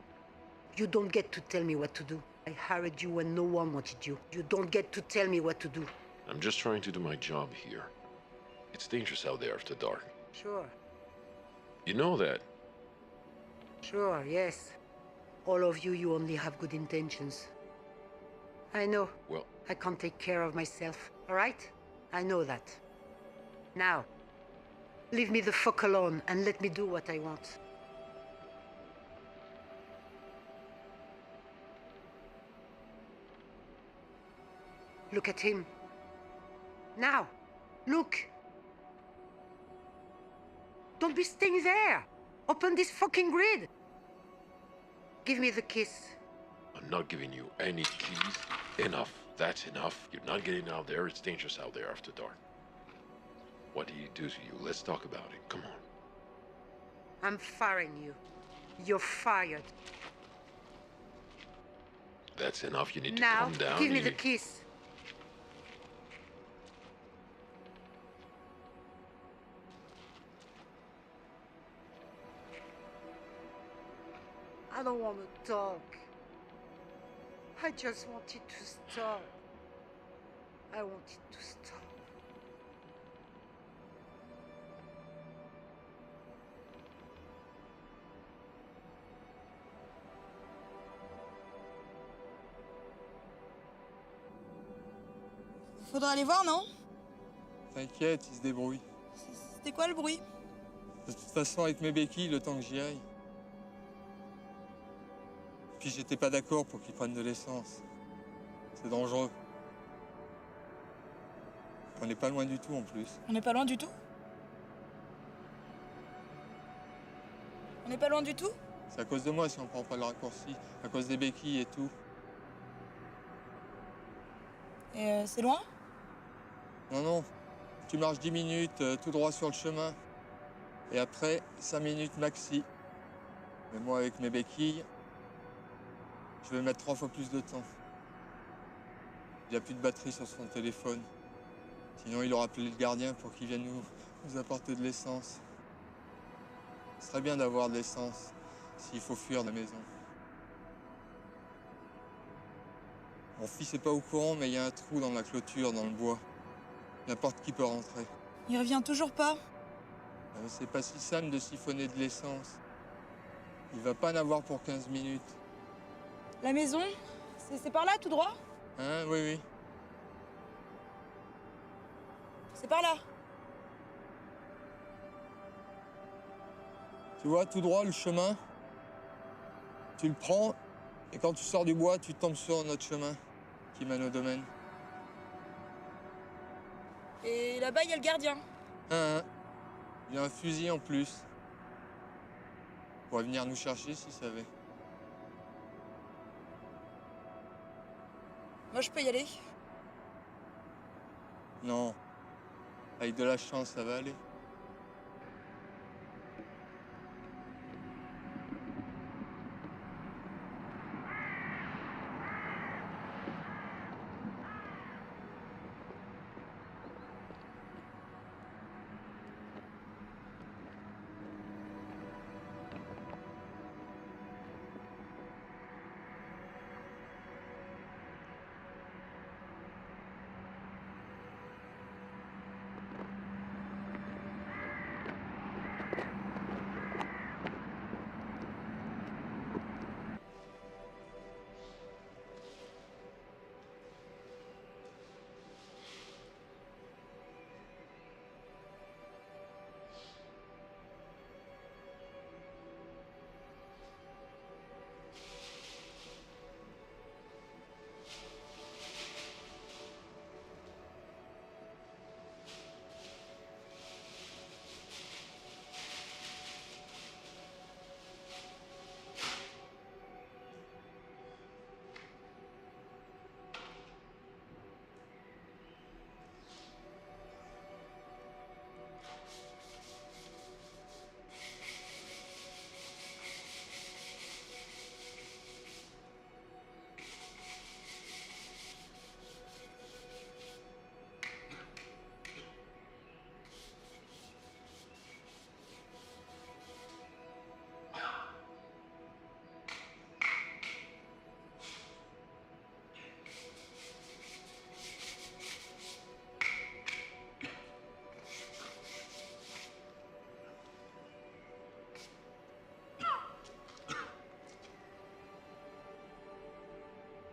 You don't get to tell me what to do. I hired you when no one wanted you. You don't get to tell me what to do. I'm just trying to do my job here. It's dangerous out there after dark. Sure. You know that. Sure, yes. All of you, you only have good intentions. I know. Well, I can't take care of myself, all right? I know that. Now, leave me the fuck alone and let me do what I want. Look at him. Now, look. Don't be staying there. Open this fucking grid. Give me the kiss. I'm not giving you any keys. Enough. That's enough. You're not getting out there. It's dangerous out there after dark. What did he do to you? Let's talk about it. Come on. I'm firing you. You're fired. That's enough. You need to Now, calm down. give me You the need- kiss. I don't want to talk. I just want it to stop. I want it to stop. Faudra aller voir, non? T'inquiète, il se débrouille. C'était quoi le bruit? De toute façon, avec mes béquilles, le temps que j'y aille. Puis j'étais pas d'accord pour qu'ils prennent de l'essence. C'est dangereux. On n'est pas loin du tout en plus. On n'est pas loin du tout? On n'est pas loin du tout? C'est à cause de moi si on prend pas le raccourci. À cause des béquilles et tout. Et c'est loin? Non, non. Tu marches 10 minutes tout droit sur le chemin. Et après, 5 minutes maxi. Mais moi, avec mes béquilles, je vais mettre 3 fois plus de temps. Il n'y a plus de batterie sur son téléphone. Sinon, il aura appelé le gardien pour qu'il vienne nous apporter de l'essence. Ce serait bien d'avoir de l'essence s'il faut fuir de la maison. Mon fils n'est pas au courant, mais il y a un trou dans la clôture, dans le bois. N'importe qui peut rentrer. Il revient toujours pas. C'est pas si simple de siphonner de l'essence. Il va pas en avoir pour 15 minutes. La maison? C'est par là, tout droit? Hein, oui, oui. C'est par là. Tu vois, tout droit, le chemin, tu le prends, et quand tu sors du bois, tu tombes sur notre chemin qui mène au domaine. Et là-bas, il y a le gardien. Hein, il y a un fusil en plus. Il pourrait venir nous chercher s'il savait. Moi, je peux y aller. Non. Avec de la chance, ça va aller.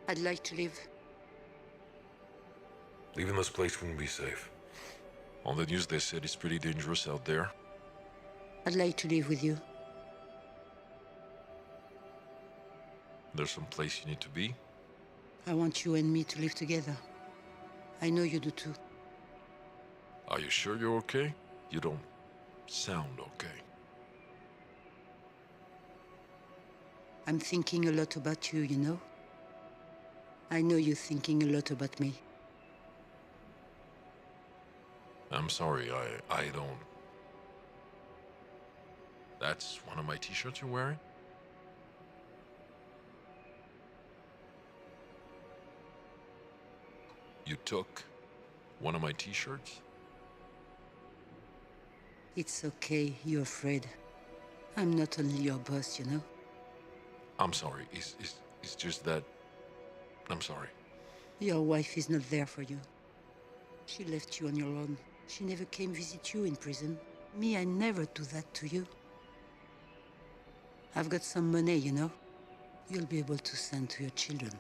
I'd like to live. Leaving this place wouldn't be safe. On the news they said it's pretty dangerous out there. I'd like to live with you. There's some place you need to be. I want you and me to live together. I know you do too. Are you sure you're okay? You don't sound okay. I'm thinking a lot about you, you know? I know you're thinking a lot about me. I'm sorry, I don't... That's one of my t-shirts you're wearing? You took one of my t-shirts? It's okay, you're afraid. I'm not only your boss, you know? I'm sorry, it's just that... I'm sorry. Your wife is not there for you. She left you on your own. She never came visit you in prison. Me, I never do that to you. I've got some money, you know? You'll be able to send to your children.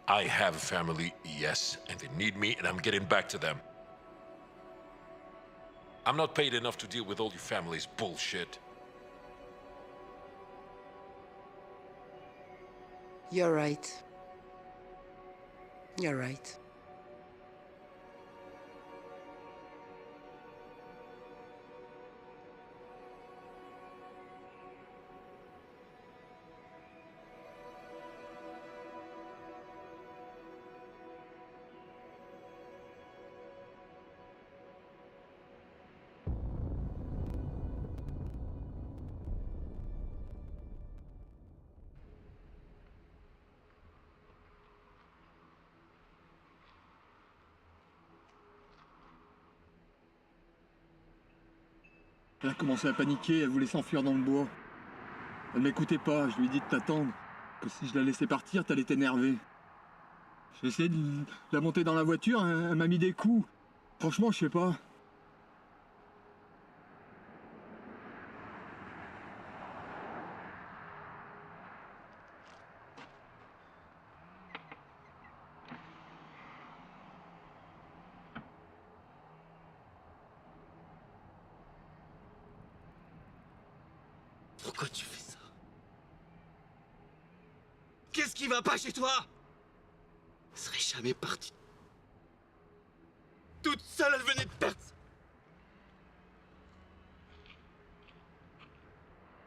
I have a family, yes, and they need me, and I'm getting back to them. I'm not paid enough to deal with all your family's bullshit. You're right. You're right. Elle a commencé à paniquer, elle voulait s'enfuir dans le bois. Elle m'écoutait pas, je lui ai dit de t'attendre. Que si je la laissais partir, t'allais t'énerver. J'ai essayé de la monter dans la voiture, elle m'a mis des coups. Franchement, je sais pas. Pourquoi tu fais ça? Qu'est-ce qui va pas chez toi? Elle serait jamais partie. Toute seule, elle venait de perdre.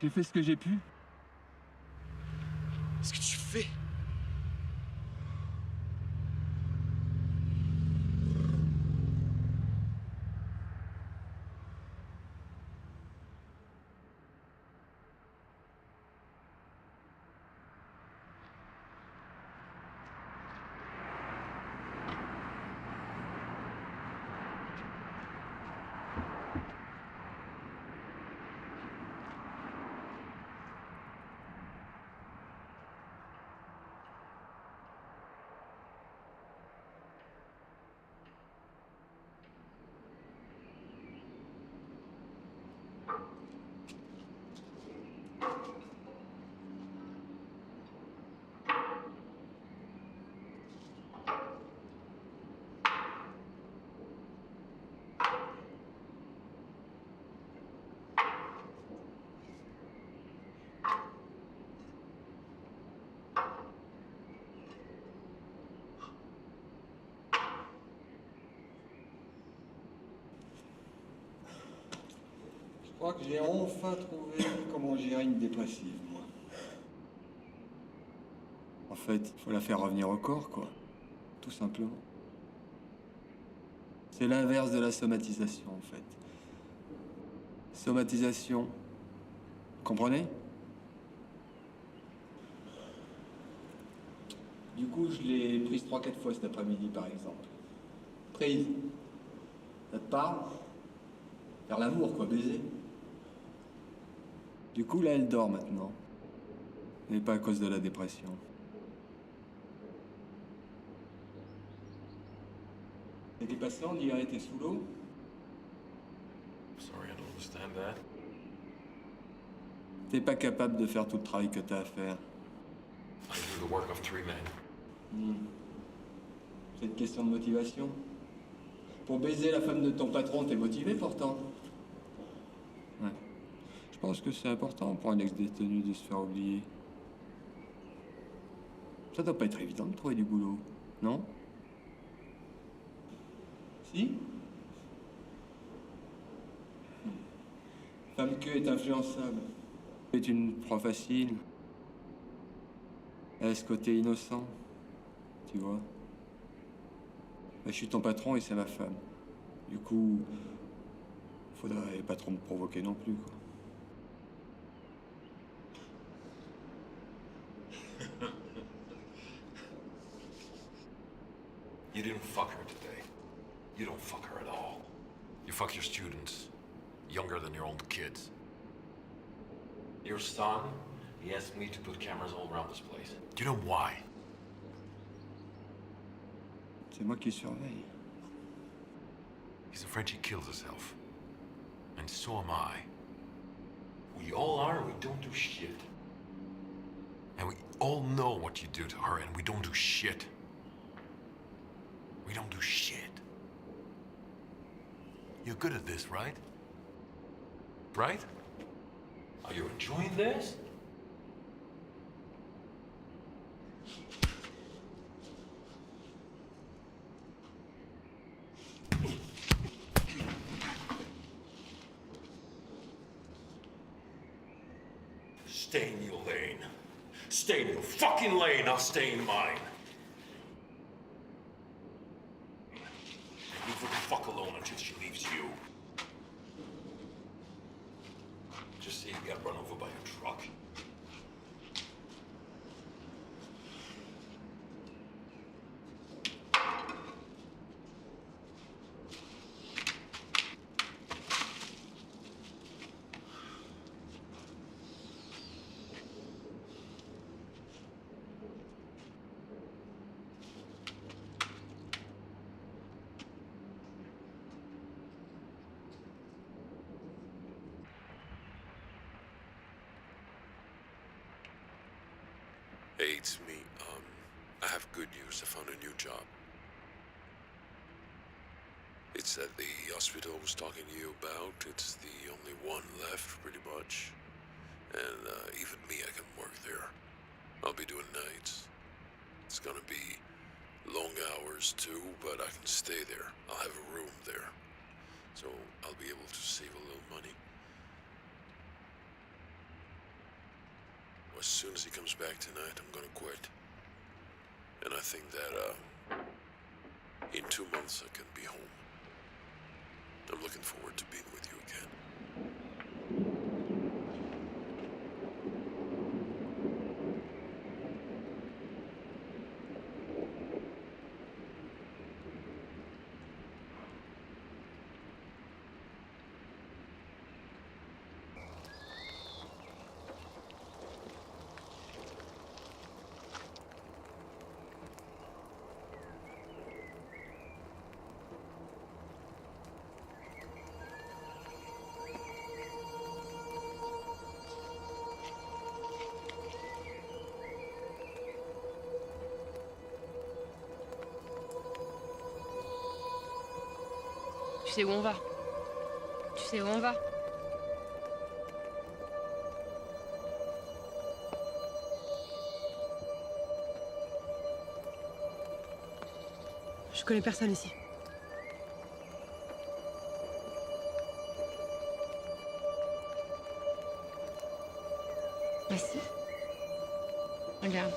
J'ai fait ce que j'ai pu. Ce que tu fais? Je crois que j'ai enfin trouvé comment gérer une dépressive, moi. En fait, il faut la faire revenir au corps, quoi. Tout simplement. C'est l'inverse de la somatisation, en fait. Somatisation. Vous comprenez? Du coup, je l'ai prise 3-4 fois cet après-midi, par exemple. Prise. Ça te parle? Faire l'amour, quoi, baiser. Du coup, là, elle dort maintenant. Mais pas à cause de la dépression. Et des patients dirait t'es sous l'eau? Sorry, I don't understand that. T'es pas capable de faire tout le travail que t'as à faire. I do the work of 3 men. C'est une question de motivation. Pour baiser la femme de ton patron, t'es motivé pourtant. Ouais. Je pense que c'est important pour un ex-détenu de se faire oublier. Ça doit pas être évident de trouver du boulot, non? Si? Femme que est influençable. Est une proie facile. Elle a ce côté innocent, tu vois. Je suis ton patron et c'est ma femme. Du coup, faudrait pas trop me provoquer non plus, quoi. You didn't fuck her today. You don't fuck her at all. You fuck your students, younger than your own kids. Your son, he asked me to put cameras all around this place. Do you know why? C'est moi qui surveille. He's afraid she kills herself. And so am I. We all are, we don't do shit. And we all know what you do to her, and we don't do shit. We don't do shit. You're good at this, right? Right? Are you enjoying this? Stay in your lane. Stay in your fucking lane, I'll stay in mine. Leave her the fuck alone until she leaves you. Just say you got run over by a truck. Hey, it's me. I have good news. I found a new job. It's at the hospital I was talking to you about. It's the only one left, pretty much. And even me, I can work there. I'll be doing nights. It's gonna be long hours too, but I can stay there. I'll have a room there. So I'll be able to save a little money. As soon as he comes back tonight, I'm gonna quit. And I think that, in 2 months I can be home. I'm looking forward to being with you again. Tu sais où on va? Tu sais où on va? Je connais personne ici. Bah si. Regarde.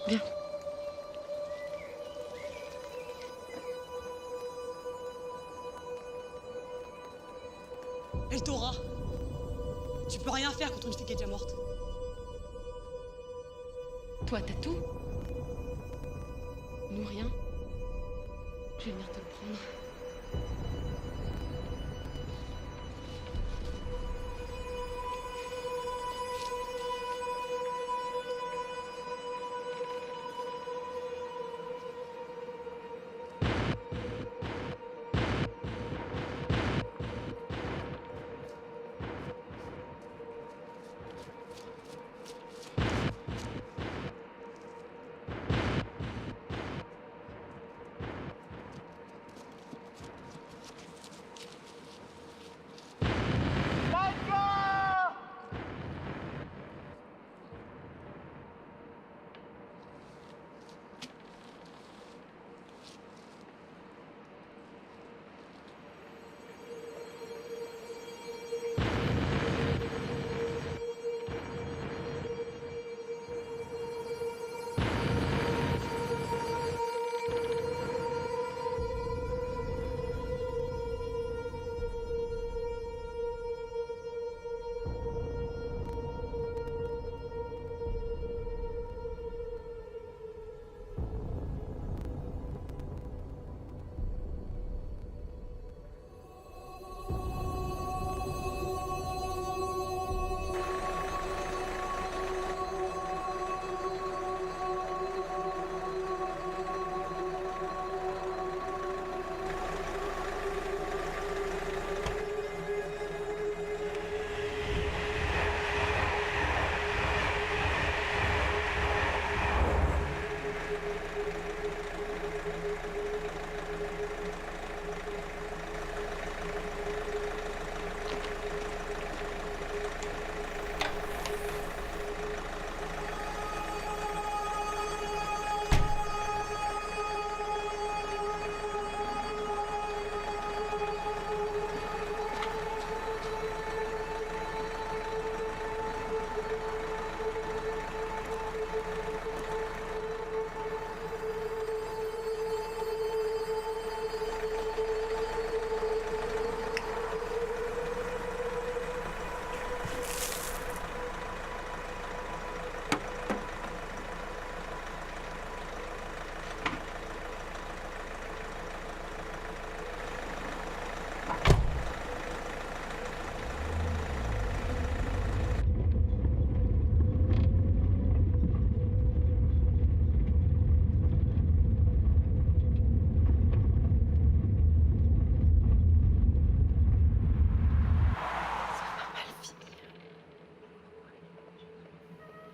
Viens. Elle t'aura. Tu peux rien faire contre une fille qui est déjà morte. Toi, t'as tout? Nous, rien. Je vais venir te le prendre.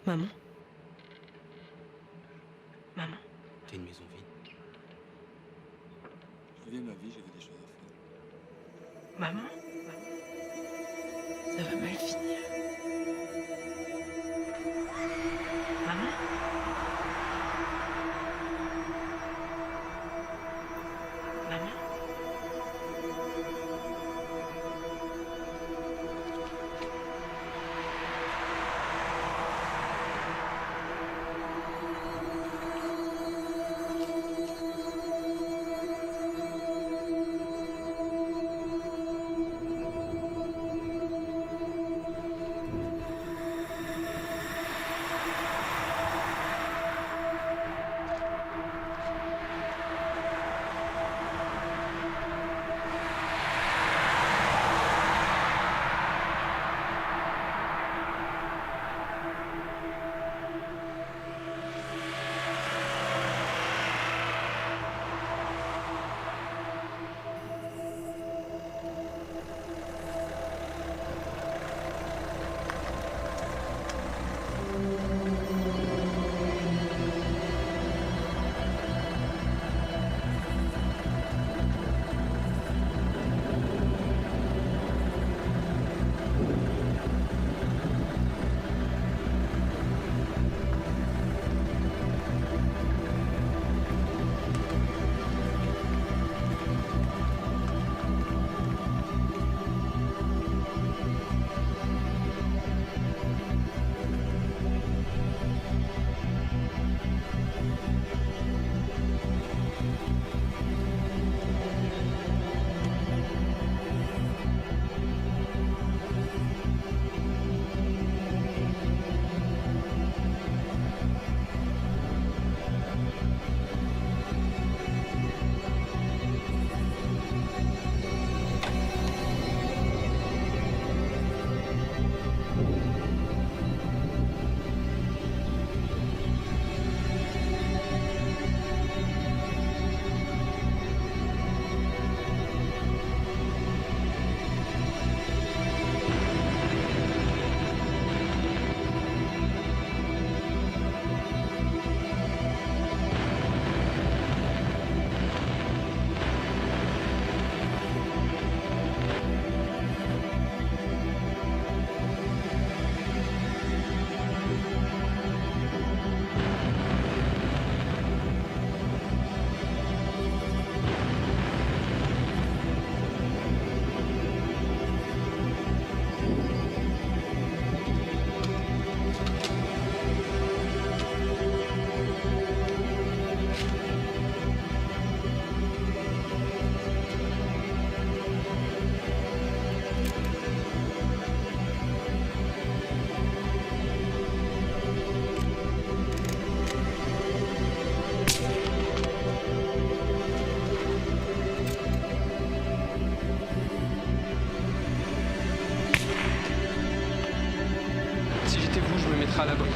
Maman. Maman. T'as une maison vide. Je vivais ma vie, j'avais des choses à faire. Maman. Ça va mal finir. Maman. Maman. À l'abri.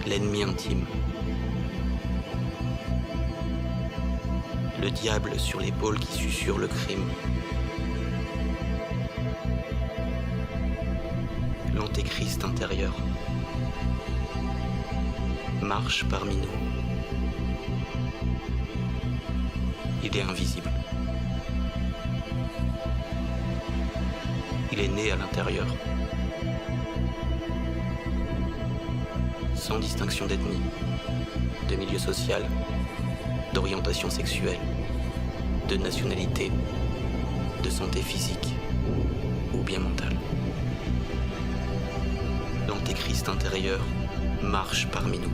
l'ennemi intime. Le diable sur l'épaule qui susurre le crime. L'antéchrist intérieur marche parmi nous. Il est invisible. Il est né à l'intérieur. Sans distinction d'ethnie, de milieu social, d'orientation sexuelle, de nationalité, de santé physique ou bien mentale. L'antéchrist intérieur marche parmi nous.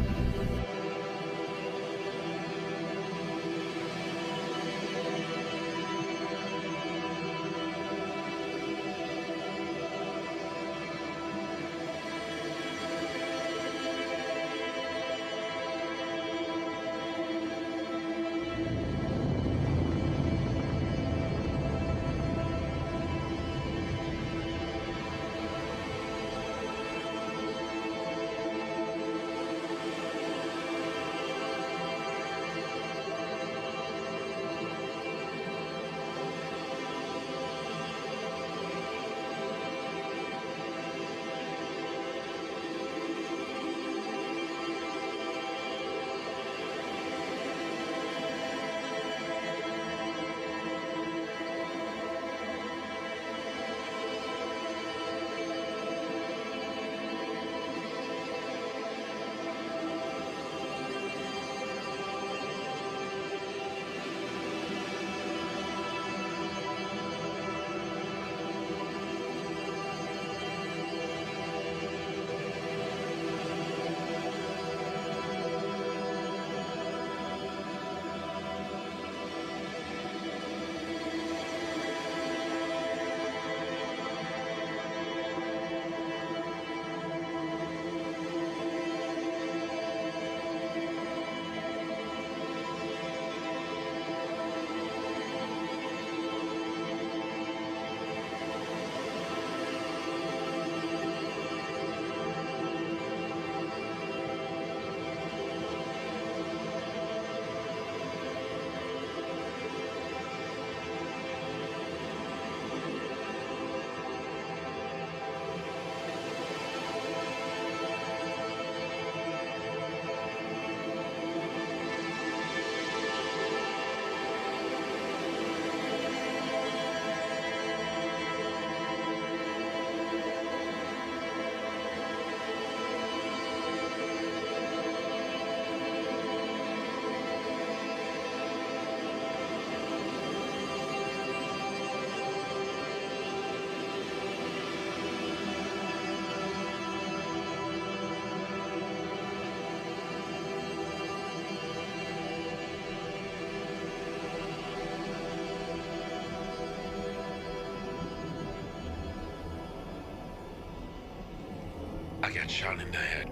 I got shot in the head.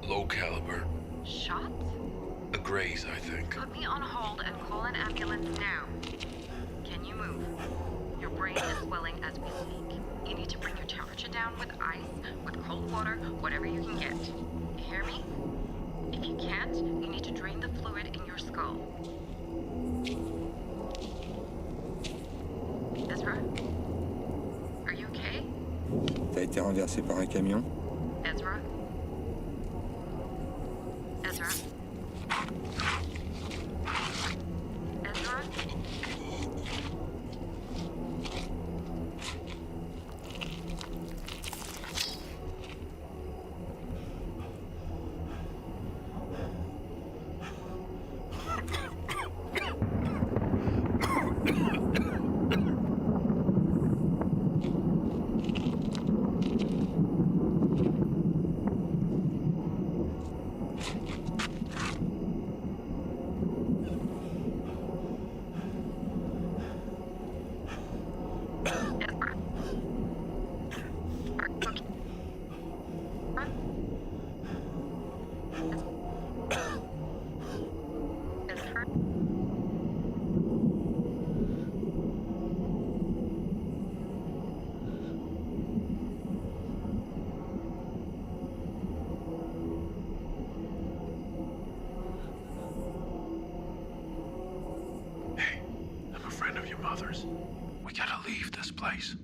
Low caliber. Shot? A graze, I think. Put me on hold and call an ambulance now. Can you move? Your brain is swelling as we speak. You need to bring your temperature down with ice, with cold water, whatever you can get. You hear me? If you can't, you need to drain the fluid in your skull. Ezra? Are you okay? T'as été renversé par un camion? Ezra? Ezra? Ezra? mothers. We gotta leave this place.